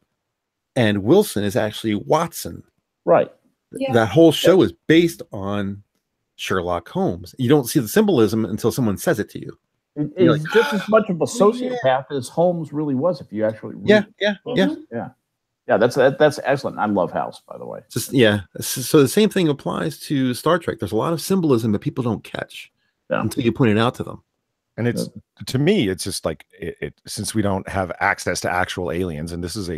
and Wilson is actually Watson. Right. Yeah. That whole show is based on Sherlock Holmes. You don't see the symbolism until someone says it to you. He's just as much of a sociopath as Holmes really was. If you actually read yeah, that's excellent. I love House, by the way. So the same thing applies to Star Trek. There's a lot of symbolism that people don't catch until you point it out to them. And it's to me, it's just like it since we don't have access to actual aliens, and this is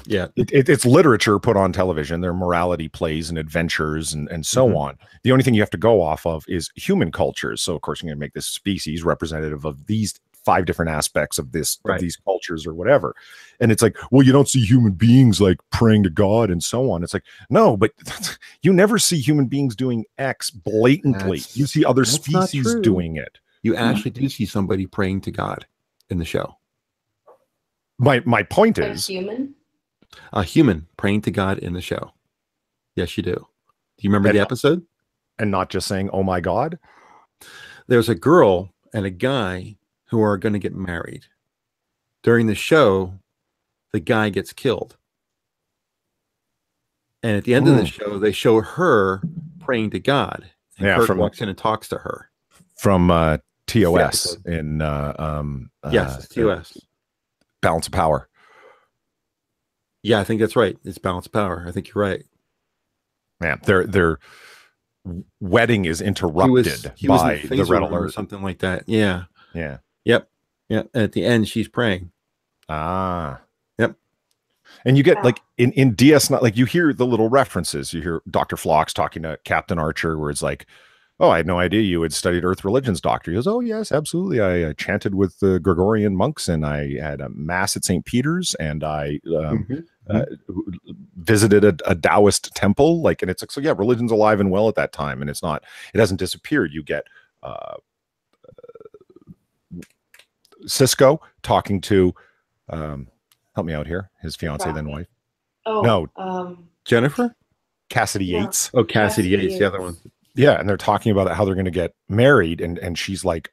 it's literature put on television. There are morality plays and adventures and so on. The only thing you have to go off of is human cultures. So of course you're going to make this species representative of these 5 different aspects of this of these cultures or whatever. And it's like, well, you don't see human beings like praying to God and so on. It's like, no, but you never see human beings doing X blatantly. You see other species doing it. You actually do see somebody praying to God in the show. My point is a human praying to God in the show. Yes, you do. Do you remember the episode? And not just saying, oh my God. There's a girl and a guy who are going to get married. During the show, the guy gets killed. And at the end of the show, they show her praying to God. And Kirk walks in and talks to her. From TOS in yes, it's TOS. Balance of Power. Yeah, I think that's right. It's Balance of Power. I think you're right. Yeah, their wedding is interrupted by the red alert or something like that. Yeah. Yeah. Yep. Yeah. And at the end, she's praying. Ah. Yep. And you get like in DS9, like you hear the little references. You hear Dr. Phlox talking to Captain Archer, where it's like, oh, I had no idea you had studied Earth religions, Doctor. He goes, oh, yes, absolutely. I chanted with the Gregorian monks, and I had a mass at St. Peter's, and I visited a Taoist temple. Like, and it's like, so yeah, religion's alive and well at that time, and it hasn't disappeared. You get Cisco talking to, help me out here, his fiance, then wife. Oh, no, Jennifer? Cassidy Yates. Oh, Cassidy Yates, the other one. Yeah, and they're talking about how they're going to get married, and she's like,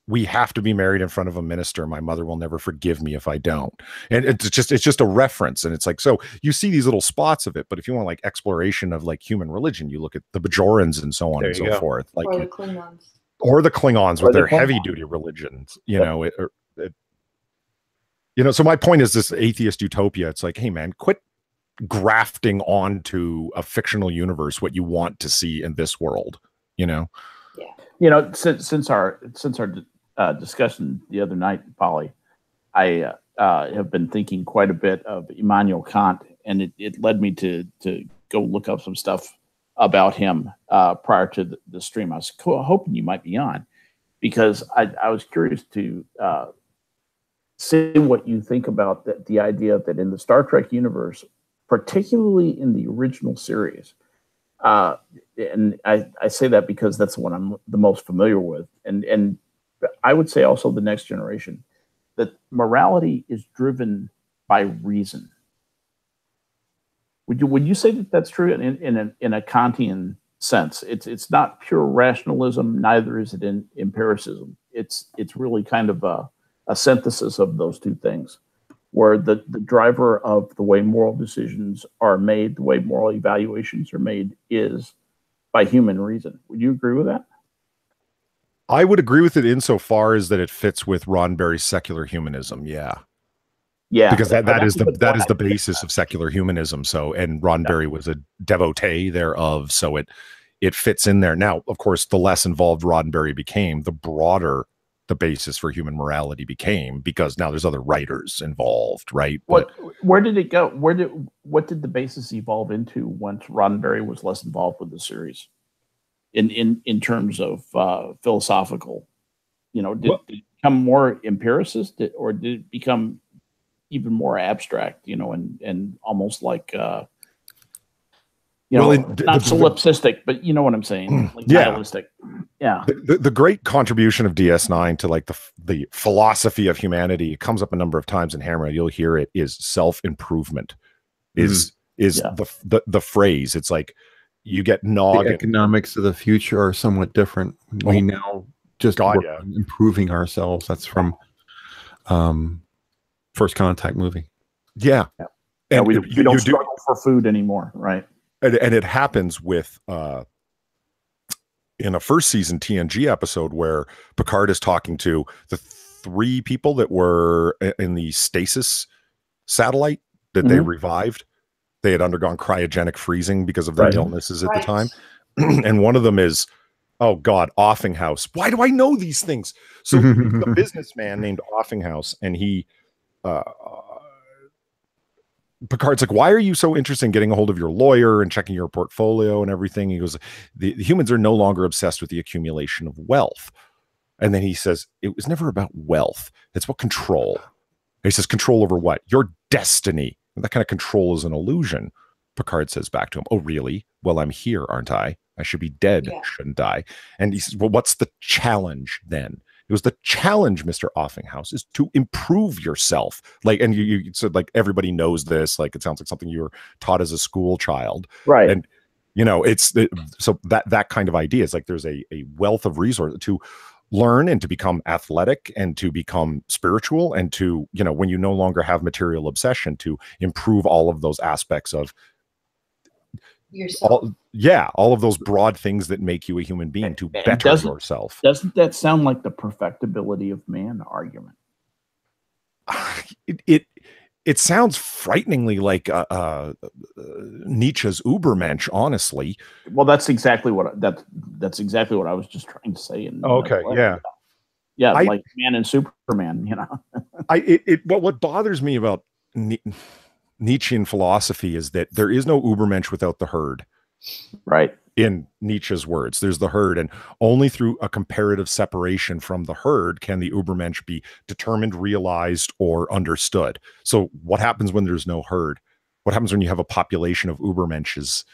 we have to be married in front of a minister. My mother will never forgive me if I don't. And it's just a reference, and it's like, so you see these little spots of it, but if you want like exploration of like human religion, you look at the Bajorans and so on and so forth, like or the Klingons with their heavy duty religions, you know. So my point is this atheist utopia. It's like, hey man, quit grafting onto a fictional universe what you want to see in this world, you know. Since our discussion the other night, Polly, I have been thinking quite a bit of Immanuel Kant, and it led me to go look up some stuff about him prior to the stream. I was hoping you might be on, because I was curious to see what you think about the idea that in the Star Trek universe, particularly in the original series, and I say that because that's the one I'm the most familiar with, and I would say also the Next Generation, that morality is driven by reason. Would you say that that's true in a Kantian sense? It's not pure rationalism, neither is it in empiricism. It's really kind of a synthesis of those two things, where the driver of the way moral decisions are made, the way moral evaluations are made, is by human reason. Would you agree with that? I would agree with it insofar as that it fits with Roddenberry's secular humanism. Yeah, because that is the basis of secular humanism. So, and Roddenberry was a devotee thereof, so it fits in there. Now, of course, the less involved Roddenberry became, the broader the basis for human morality became, because now there's other writers involved, right? Where did it go? What did the basis evolve into once Roddenberry was less involved with the series, in terms of philosophical? Did it become more empiricist, or did it become even more abstract? And almost like not solipsistic, but you know what I'm saying, like nihilistic. Yeah. The great contribution of DS9 to like the philosophy of humanity, it comes up a number of times in Hammer. You'll hear it, is self-improvement. Is the phrase. It's like you get the economics of the future are somewhat different. We now just work on improving ourselves. That's from First Contact movie. Yeah. And we don't struggle for food anymore, right? And it happens with in a first season TNG episode where Picard is talking to the 3 people that were in the stasis satellite that they revived. They had undergone cryogenic freezing because of their illnesses at the time. And one of them is, oh God, Offinghouse. Why do I know these things? So a businessman named Offinghouse, and he, Picard's like, why are you so interested in getting a hold of your lawyer and checking your portfolio and everything? He goes, the humans are no longer obsessed with the accumulation of wealth. And then he says, it was never about wealth. It's about control. And he says, control over what? Your destiny. And that kind of control is an illusion. Picard says back to him, oh, really? Well, I'm here, aren't I? I should be dead, shouldn't I? And he says, well, what's the challenge then? It was the challenge, Mr. Offinghouse, is to improve yourself. Like, and you said, like, everybody knows this. Like, it sounds like something you were taught as a school child. Right. And, so that kind of idea is like, there's a wealth of resources to learn and to become athletic and to become spiritual and to, when you no longer have material obsession, to improve all of those aspects of yourself. All of those broad things that make you a human being, to better yourself. Doesn't that sound like the perfectibility of man argument? It sounds frighteningly like Nietzsche's Übermensch, honestly. Well, that's exactly what that's exactly what I was just trying to say. Like Man and Superman. What bothers me about Nietzschean philosophy is that there is no Übermensch without the herd. Right. In Nietzsche's words, there's the herd, and only through a comparative separation from the herd can the Übermensch be determined, realized, or understood. So what happens when there's no herd? What happens when you have a population of Übermensches?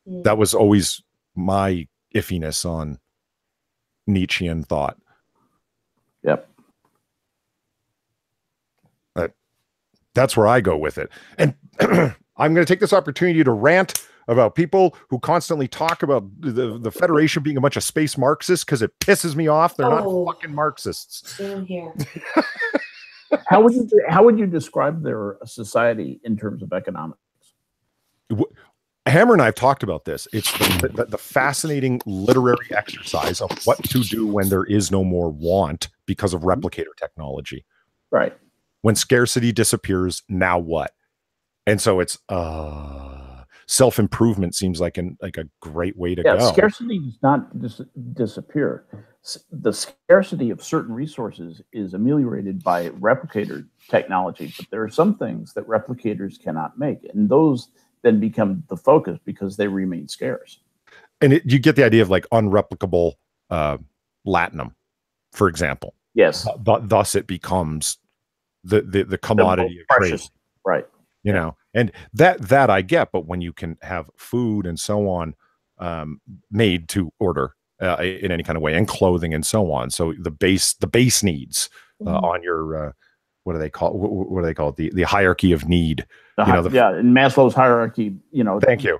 That was always my iffiness on Nietzschean thought. Yep. That's where I go with it. And I'm going to take this opportunity to rant about people who constantly talk about the Federation being a bunch of space Marxists, because it pisses me off. They're not fucking Marxists. Same here. How would you describe their society in terms of economics? Hammer and I have talked about this. It's the fascinating literary exercise of what to do when there is no more want because of replicator technology. Right. When scarcity disappears, now what? And so it's self-improvement seems like a great way to go. Scarcity does not disappear. The scarcity of certain resources is ameliorated by replicator technology, but there are some things that replicators cannot make, and those then become the focus because they remain scarce. And you get the idea of like unreplicable latinum, for example. Yes. Thus it becomes the commodity of trade. Right. And that I get, but when you can have food and so on made to order in any kind of way, and clothing and so on, so the base needs on your what do they call it, the hierarchy of need, in Maslow's hierarchy, thank you.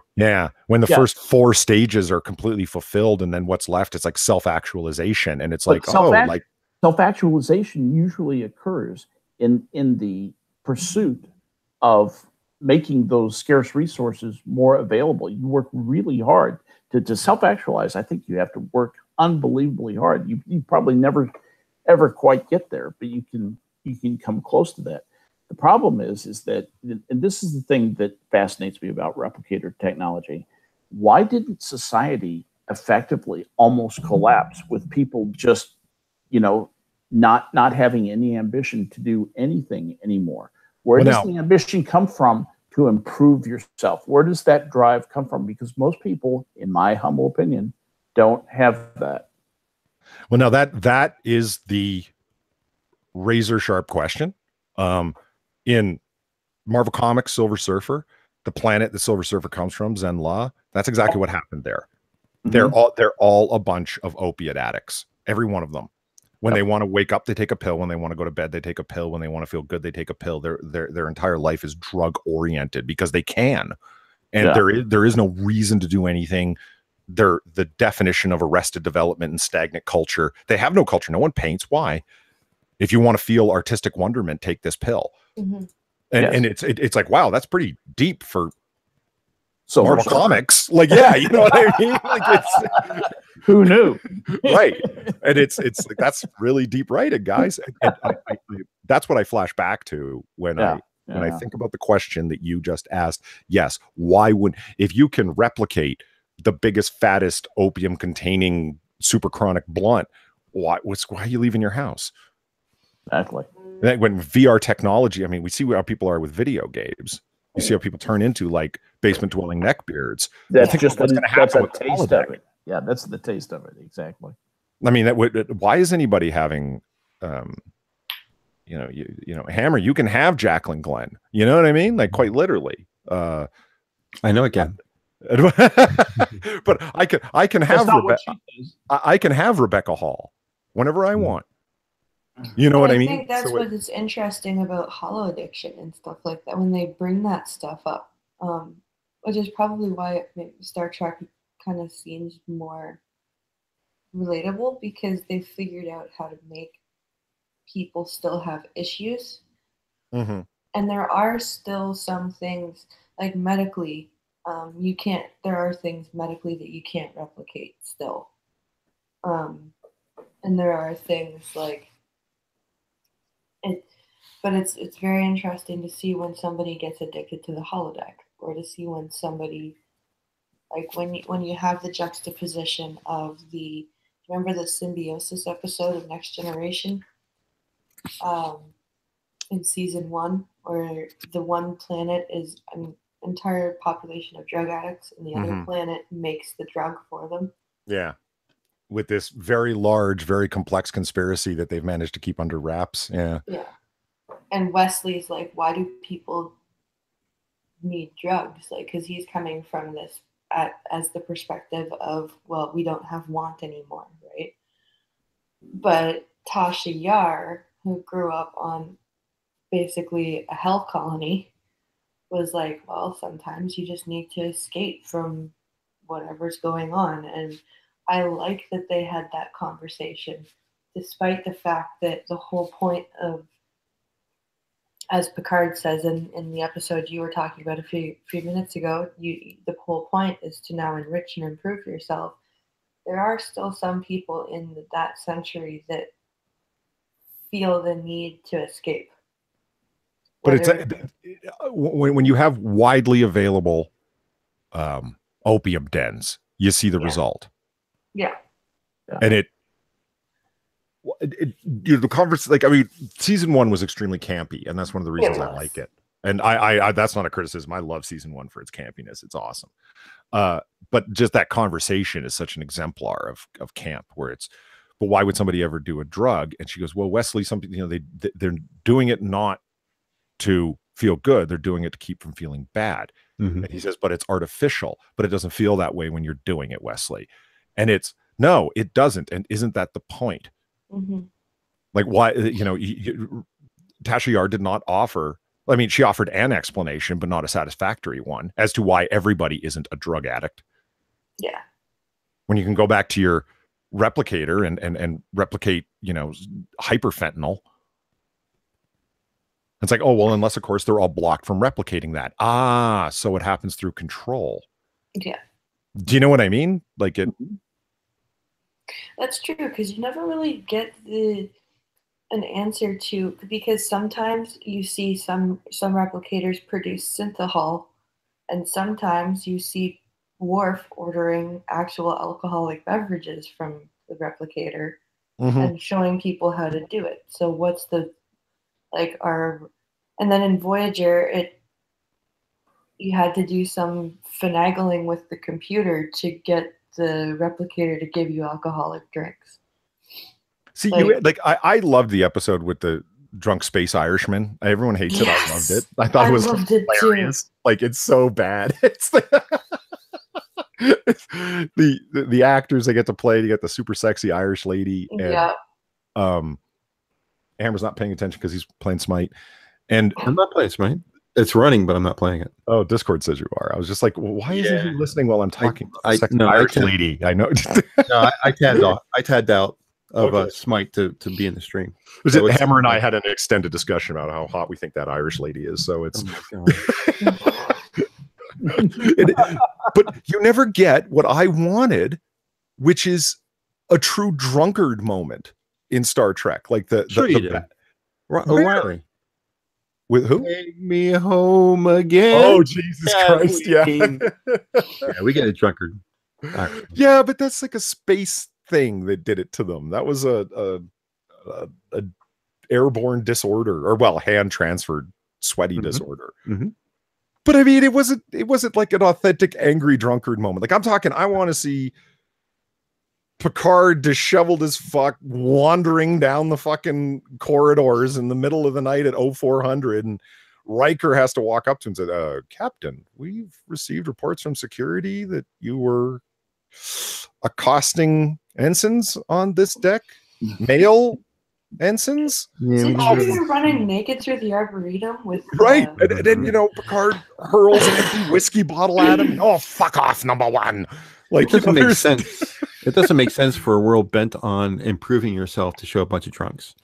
When the first 4 stages are completely fulfilled, and then what's left, it's like self-actualization, and it's like self-actualization usually occurs in the pursuit of making those scarce resources more available. You work really hard to self-actualize. I think you have to work unbelievably hard. You probably never ever quite get there, but you can come close to that. The problem is that, and this is the thing that fascinates me about replicator technology, why didn't society effectively almost collapse with people just, not having any ambition to do anything anymore? Where does the ambition come from to improve yourself? Where does that drive come from? Because most people, in my humble opinion, don't have that. Well, now that is the razor sharp question. In Marvel Comics, Silver Surfer, the planet that Silver Surfer comes from, Zenla, that's exactly what happened there. Mm-hmm. They're all a bunch of opiate addicts, every one of them. When they want to wake up, they take a pill. When they want to go to bed, they take a pill. When they want to feel good, they take a pill. Their entire life is drug oriented because they can, and there is no reason to do anything. They're the definition of arrested development and stagnant culture. They have no culture. No one paints. Why? If you want to feel artistic wonderment, take this pill. Mm-hmm. And it's like, wow, that's pretty deep for So Marvel Comics, like, yeah, you know what I mean? Like, it's who knew? right, and it's like, that's really deep writing, guys. And that's what I flash back to when I think about the question that you just asked. Yes, why would, if you can replicate the biggest, fattest opium-containing super chronic blunt, why are you leaving your house? Exactly. When VR technology, I mean, we see how people are with video games. You see how people turn into like basement dwelling neckbeards. That's just what's going to happen with the taste of it. Yeah, that's the taste of it. Exactly. I mean, why is anybody having, you know, Hammer? You can have Jacqueline Glenn. You know what I mean? Like, quite literally. I know it can. But I can have I can have Rebecca Hall whenever I want. You know what I mean? I think that's what is interesting about hollow addiction and stuff like that, when they bring that stuff up, which is probably why Star Trek kind of seems more relatable, because they figured out how to make people still have issues. Mm-hmm. And there are still some things, like medically, there are things medically that you can't replicate still. And there are things like, but it's very interesting to see when somebody gets addicted to the holodeck, or to see when somebody, like when you have the juxtaposition of remember the symbiosis episode of Next Generation, in season 1, where the one planet is an entire population of drug addicts, and the other planet makes the drug for them. Yeah. With this very large, very complex conspiracy that they've managed to keep under wraps. Yeah. Yeah. And Wesley's like, why do people need drugs? Like, because he's coming from this as the perspective of, well, we don't have want anymore, right? But Tasha Yar, who grew up on basically a hell colony, was like, well, sometimes you just need to escape from whatever's going on. And I like that they had that conversation, despite the fact that the whole point of, as Picard says in the episode you were talking about a few minutes ago, the whole point is to now enrich and improve yourself. There are still some people in that century that feel the need to escape. But it's when you have widely available opium dens, you see the result. Yeah. And the conference, like, I mean, season 1 was extremely campy, and that's one of the reasons I like it. And I that's not a criticism. I love season 1 for its campiness. It's awesome. But just that conversation is such an exemplar of camp, where it's, but why would somebody ever do a drug? And she goes, well, Wesley, something, you know, they're doing it not to feel good. They're doing it to keep from feeling bad. And he says, but it's artificial, but it doesn't feel that way when you're doing it, Wesley. And no, it doesn't. And isn't that the point? Like, why, you know, Tasha Yar did not offer, I mean, she offered an explanation, but not a satisfactory one, as to why everybody isn't a drug addict. Yeah. When you can go back to your replicator and replicate, you know, hyperfentanyl. It's like, oh, well, unless, of course, they're all blocked from replicating that. So it happens through control. Yeah. Do you know what I mean? Like it. That's true, because you never really get an answer to, because sometimes you see some replicators produce synthahol, and sometimes you see Worf ordering actual alcoholic beverages from the replicator and showing people how to do it. So what's the, like, and then in Voyager, you had to do some finagling with the computer to get the replicator to give you alcoholic drinks. See, I loved the episode with the drunk space Irishman. Everyone hates it. I loved it. I thought it was hilarious. Like, it's so bad. It's the actors they get to play. You get the super sexy Irish lady. And, Hammer's not paying attention because he's playing Smite. And I'm not playing Smite. It's running, but I'm not playing it. Oh, Discord says you are. I was just like, well, why isn't he listening while I'm talking? Irish lady. I know. No, I tagged out of Smite to be in the stream. Hammer and I had an extended discussion about how hot we think that Irish lady is. So it's. Oh But you never get what I wanted, which is a true drunkard moment in Star Trek. Like Sure you do. O'Reilly. With who? Take me home again. Oh, Jesus Christ. Yeah. Yeah, we get a drunkard. Yeah, but that's like a space thing that did it to them. That was a airborne disorder, or well, hand transferred sweaty disorder. But I mean, it wasn't like an authentic angry drunkard moment. Like I'm talking, I want to see Picard disheveled as fuck wandering down the fucking corridors in the middle of the night at 0400, and Riker has to walk up to him and say, Captain, we've received reports from security that you were accosting ensigns on this deck, male ensigns. Yeah, you're running naked through the Arboretum with right, and then Picard hurls an empty whiskey bottle at him. Oh, fuck off, number one! Like, it doesn't make sense. It doesn't make sense for a world bent on improving yourself to show a bunch of drunks.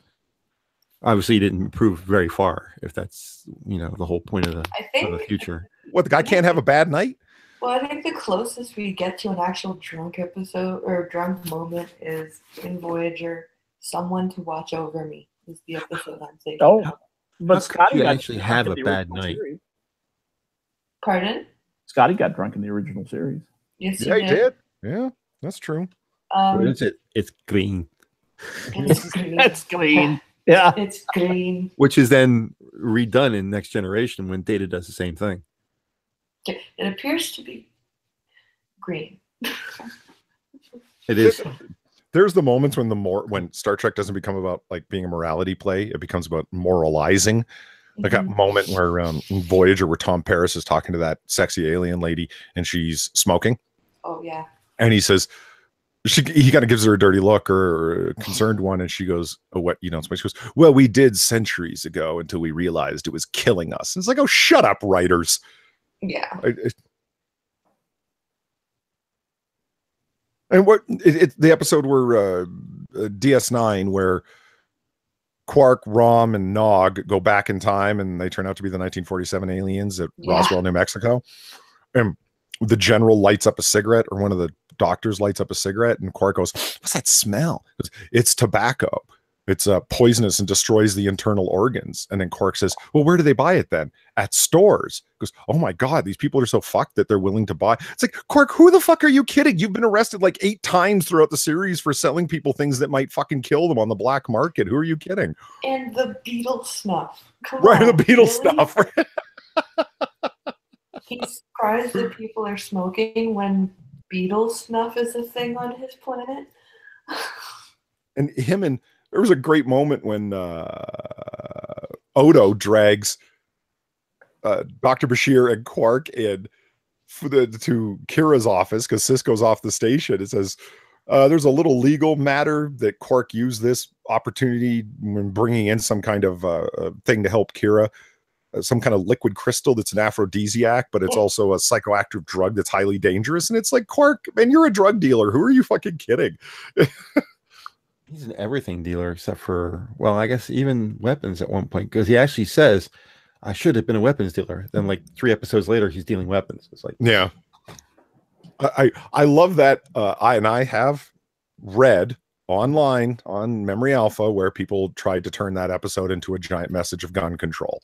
Obviously, you didn't improve very far. If that's the whole point of the future. What, the guy can't have a bad night? Well, I think the closest we get to an actual drunk episode or drunk moment is in Voyager. Someone to watch over me is the episode I'm thinking. Oh, but Scotty actually have a bad night. Series. Pardon? Scotty got drunk in the original series. Yes, he did. Yeah, that's true. It's green. It's green. That's green. Yeah, it's green. Which is then redone in Next Generation when Data does the same thing. It appears to be green. It is. There's the moments when Star Trek doesn't become about like being a morality play, it becomes about moralizing. Like that moment where in Voyager, where Tom Paris is talking to that sexy alien lady and she's smoking. Oh yeah. And he says, he kind of gives her a dirty look or a concerned one, and she goes, "Oh, what you don't smoke?" She goes, "Well, we did centuries ago until we realized it was killing us." And it's like, oh, shut up, writers. Yeah. And what the episode where DS9, where Quark, Rom, and Nog go back in time, and they turn out to be the 1947 aliens at Roswell, New Mexico, and the general lights up a cigarette, or one of the doctors lights up a cigarette, and Quark goes, "What's that smell?" He goes, "It's tobacco. It's poisonous and destroys the internal organs." And then Quark says, "Well, where do they buy it then?" "At stores." He goes, "Oh my God, these people are so fucked that they're willing to buy." It's like, Quark, who the fuck are you kidding? You've been arrested like 8 times throughout the series for selling people things that might fucking kill them on the black market. Who are you kidding? And the beetle snuff. Come on, the beetle really? snuff. He's surprised that people are smoking when beetle snuff is a thing on his planet. And there was a great moment when Odo drags Dr. Bashir and Quark in to Kira's office because Sisko's off the station. It says, there's a little legal matter that Quark used this opportunity when bringing in some kind of thing to help Kira. Some kind of liquid crystal that's an aphrodisiac, but it's also a psychoactive drug that's highly dangerous. And it's like, Quark, man, you're a drug dealer. Who are you fucking kidding? He's an everything dealer except for, well, I guess even weapons at one point, because he actually says, "I should have been a weapons dealer." Then like 3 episodes later, he's dealing weapons. It's like, yeah. I love that. I have read online on Memory Alpha where people tried to turn that episode into a giant message of gun control.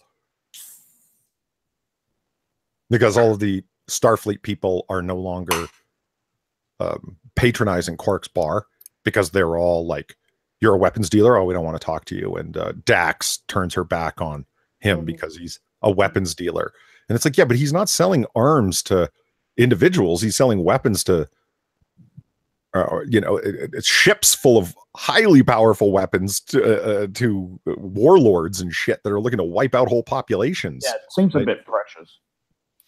Because all of the Starfleet people are no longer patronizing Quark's bar, because they're all like, "You're a weapons dealer. Oh, we don't want to talk to you." And Dax turns her back on him because he's a weapons dealer. And it's like, yeah, but he's not selling arms to individuals. He's selling weapons to, it's ships full of highly powerful weapons to warlords and shit that are looking to wipe out whole populations. Yeah, it seems a bit precious.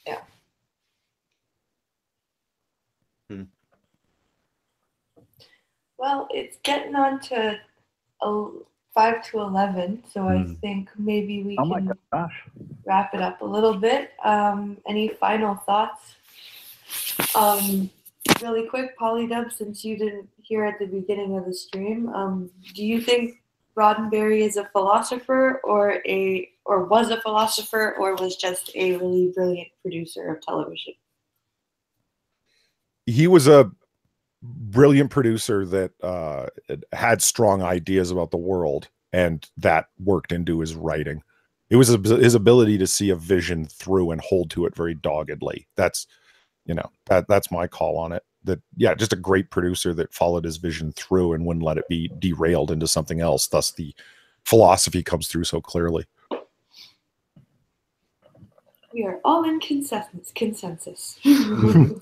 Yeah. Well, it's getting on to 5 to 11, so I think maybe we can wrap it up a little bit. Any final thoughts? Really quick, Polydub, since you didn't hear at the beginning of the stream, do you think Roddenberry is a philosopher or was a philosopher, or was just a really brilliant producer of television? he was a brilliant producer that had strong ideas about the world, and that worked into his writing. It was his ability to see a vision through and hold to it very doggedly. That's, you know, that's my call on it. That, yeah, just a great producer that followed his vision through and wouldn't let it be derailed into something else. Thus the philosophy comes through so clearly. We are all in consensus.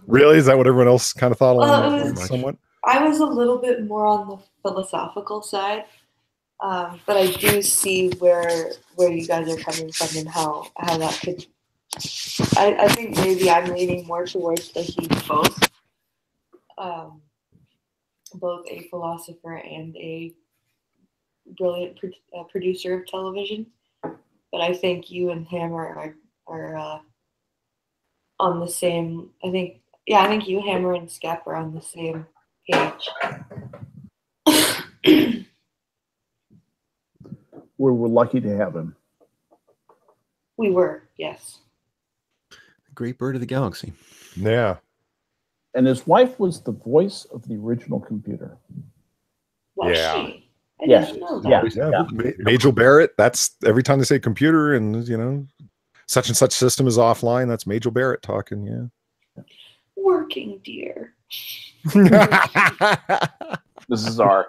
Really? Is that what everyone else kind of thought Well, somewhat? I was a little bit more on the philosophical side, but I do see where you guys are coming from and how that could. I think maybe I'm leaning more towards that he's both a philosopher and a brilliant producer of television. But I think you and Hammer are on the same. I think you, Hammer, and Skep are on the same page. We were lucky to have him. We were, yes. Great bird of the galaxy. Yeah. And his wife was the voice of the original computer. Was Yeah. she? I didn't know that. Yeah. Majel Barrett. That's every time they say computer and, you know, such and such system is offline. That's Majel Barrett talking. Yeah. Working dear. This is our.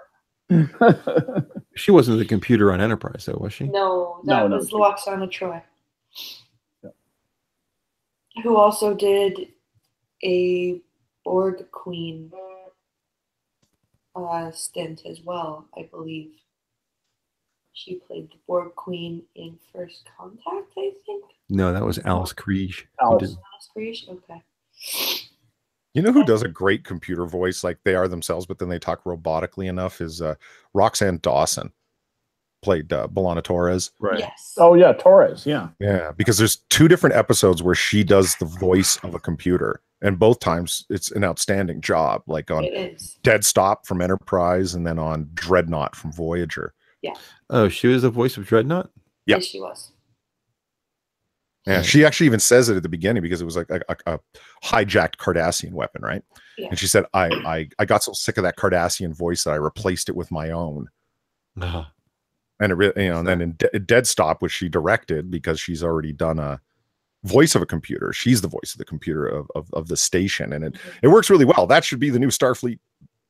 She wasn't the computer on Enterprise, though, was she? No, that was Luoxana Troy. Yeah. Who also did a Borg Queen stint as well, I believe. She played the Borg Queen in First Contact, I think. No, that was Alice Kriege. Alice Kriege? Okay. You know who does a great computer voice like they are themselves, but then they talk robotically enough is Roxanne Dawson. Played B'Elanna Torres. Right. Yes. Oh, yeah, Torres, yeah. Yeah, because there's 2 different episodes where she does the voice of a computer, and both times it's an outstanding job, like on Dead Stop from Enterprise and then on Dreadnought from Voyager. Yeah. Oh, she was the voice of Dreadnought? Yeah. Yes, she was. Yeah, she actually even says it at the beginning because it was like a hijacked Cardassian weapon, right? Yeah. And she said, I got so sick of that Cardassian voice that I replaced it with my own. Uh-huh. And it really, you know, and then in Dead Stop, which she directed because she's already done a voice of a computer. She's the voice of the computer of the station, and it works really well. That should be the new Starfleet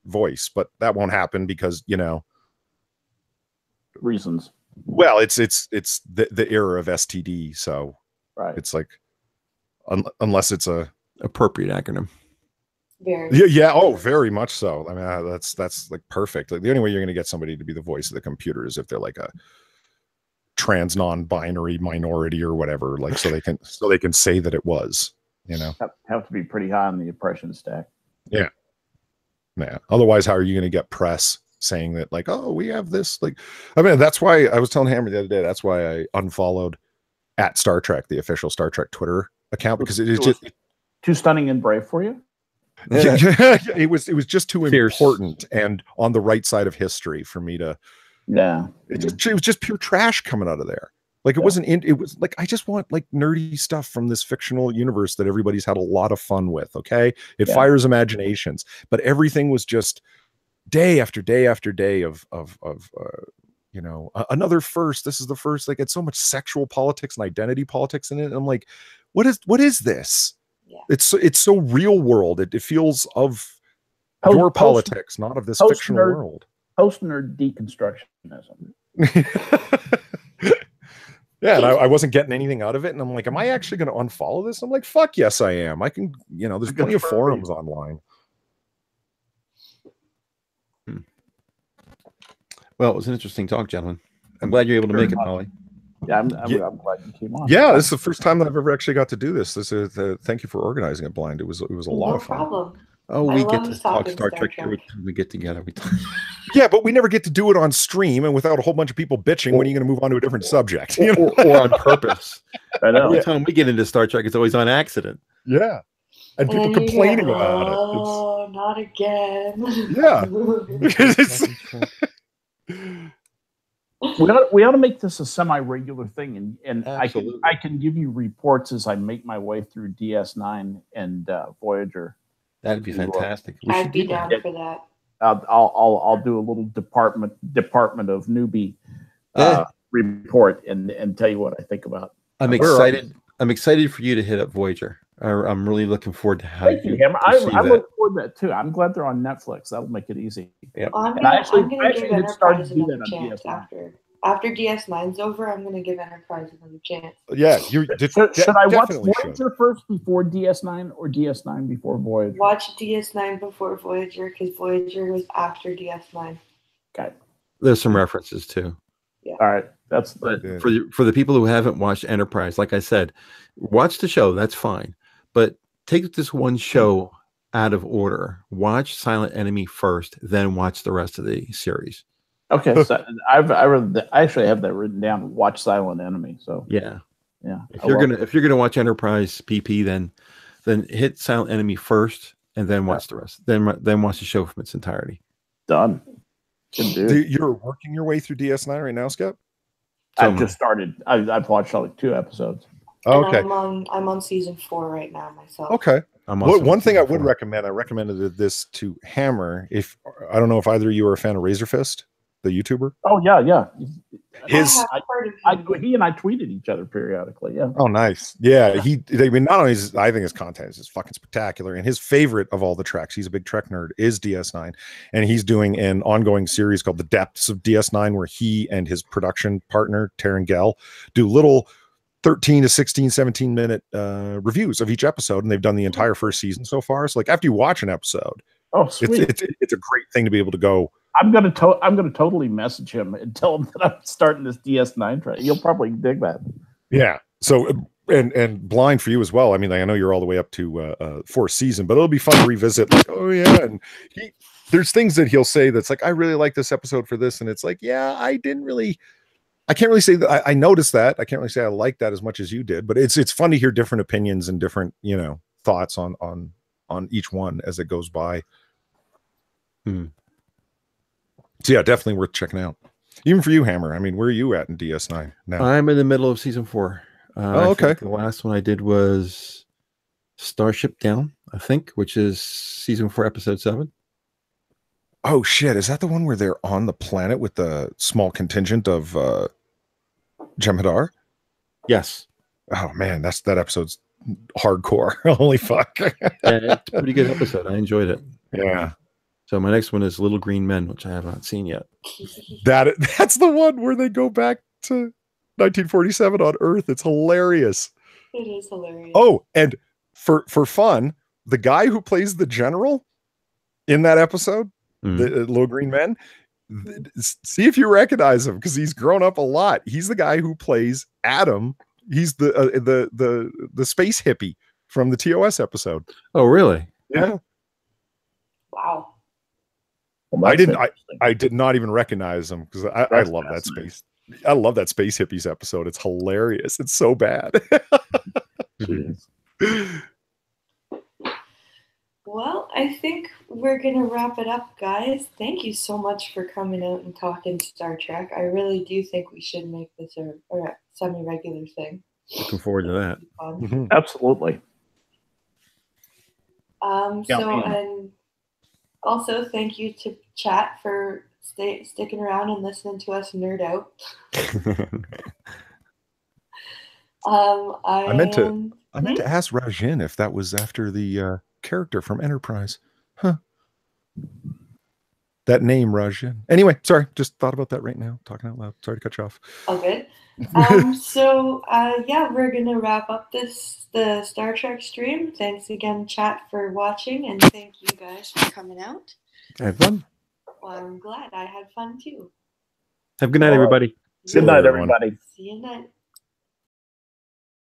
voice, but that won't happen because, you know, reasons. Well, it's the era of STD, so right. It's like unless it's a appropriate acronym. Very. Yeah. Oh, very much so. I mean, that's like perfect. Like the only way you're going to get somebody to be the voice of the computer is if they're like a trans non-binary minority or whatever, like so they can say that it was, you know. Have to be pretty high on the oppression stack. Yeah. Otherwise, how are you going to get press saying that, like, oh, we have this? Like, I mean, that's why I was telling Hammer the other day. That's why I unfollowed at Star Trek, the official Star Trek Twitter account, because it is just too stunning and brave for you. Yeah, it was just too important and on the right side of history for me to. Yeah, it was just pure trash coming out of there. Like it wasn't. It was like I just want like nerdy stuff from this fictional universe that everybody's had a lot of fun with. Okay, it fires imaginations, but everything was just day after day after day of you know, another first. This is the first. Like it's so much sexual politics and identity politics in it. And I'm like, what is this? Yeah. It's so real world. It feels of your politics, not of this fictional world. Post-nerd deconstructionism. Yeah, and I wasn't getting anything out of it. And I'm like, am I actually going to unfollow this? I'm like, fuck yes, I am. I can, you know, there's plenty of forums online. Well, it was an interesting talk, gentlemen. I'm glad you're able to make it, Molly. Yeah, I'm glad you came on. Yeah, this is the first time that I've ever actually got to do this. This is thank you for organizing it, Blind. It was a lot of fun. Problem. Oh, we get to talk Star Trek every time we get together. Yeah, but we never get to do it on stream and without a whole bunch of people bitching. When are you going to move on to a different subject? You know? or on purpose. I know. Every time we get into Star Trek, it's always on accident. Yeah. And people complaining about it. Oh, not again. Yeah. We ought to make this a semi-regular thing, and I can give you reports as I make my way through DS9 and Voyager That'd be fantastic. We I'd should be do down that. for that. I'll do a little department of newbie report and tell you what I think about. I'm excited. I'm excited for you to hit up Voyager. I'm really looking forward to how Thank you, Hammer. I that. look forward to that too. I'm glad they're on Netflix. That'll make it easy. Yep. I'm And gonna give had started Enterprise to do that another on chance DS9. after DS9's over. I'm gonna give Enterprise another chance. Yeah, should I watch definitely Voyager first before DS9 or DS9 before Voyager? Watch DS9 before Voyager because Voyager was after DS9. Okay. There's some references too. Yeah. All right. But for the people who haven't watched Enterprise, like I said, watch the show. That's fine. But take this one show out of order. Watch Silent Enemy first, then watch the rest of the series. Okay, so I actually have that written down. Watch Silent Enemy. So yeah. If if you're gonna watch Enterprise PP, then hit Silent Enemy first, and then watch the rest. Then watch the show from its entirety. Done. You're working your way through DS9 right now, Skip? I've just started. I've watched like 2 episodes. Oh, okay. I'm on season 4 right now myself. Okay. One thing I would recommend, I recommended this to Hammer. If I don't know if either of you are a fan of Razor Fist, the YouTuber. Oh yeah. He and I tweeted each other periodically. Yeah. Oh, nice. Yeah. I mean, not only I think his content is just fucking spectacular, and his favorite of all the Treks, he's a big Trek nerd, is DS9, and he's doing an ongoing series called The Depths of DS9, where he and his production partner Taryn Gell do little 13 to 16, 17 minute reviews of each episode, and they've done the entire first season so far. So, like, after you watch an episode, it's a great thing to be able to go. I'm gonna totally message him and tell him that I'm starting this DS9 track. You'll probably dig that. Yeah. So and Blind for you as well. I mean, I know you're all the way up to 4th season, but it'll be fun to revisit. Like, oh yeah, and there's things that he'll say that's like, I really like this episode for this, and it's like, yeah, I can't really say that I noticed that. I can't really say I like that as much as you did, but it's fun to hear different opinions and different thoughts on each one as it goes by. So yeah, definitely worth checking out. Even for you, Hammer. I mean, where are you at in DS9 now? I'm in the middle of season 4. Okay. The last one I did was Starship Down, I think, which is season 4, episode 7. Oh shit! Is that the one where they're on the planet with the small contingent of Jem'Hadar? Yes. Oh man, that episode's hardcore. Holy fuck! It's a pretty good episode. I enjoyed it. Yeah. So my next one is Little Green Men, which I have not seen yet. That's the one where they go back to 1947 on Earth. It's hilarious. It is hilarious. Oh, and for fun, the guy who plays the general in that episode, the Little Green Men, see if you recognize him, because he's grown up a lot. He's the guy who plays Adam. He's the space hippie from the TOS episode. Oh, really? Yeah. Wow. Well, I did not even recognize him, because I love that space. I love that Space Hippies episode. It's hilarious. It's so bad. Well, I think we're going to wrap it up, guys. Thank you so much for coming out and talking Star Trek. I really do think we should make this a semi-regular thing. Looking forward to that. Absolutely. And also thank you to chat for sticking around and listening to us nerd out. I meant to ask Rajin if that was after the character from Enterprise. Huh. That name, Rajin. Anyway, sorry, just thought about that right now, talking out loud. Sorry to cut you off. All good. We're gonna wrap up the Star Trek stream. Thanks again, chat, for watching, and thank you guys for coming out. I had fun. Well, I'm glad I had fun too. Have a good night, everybody. Good night, everybody. See you night.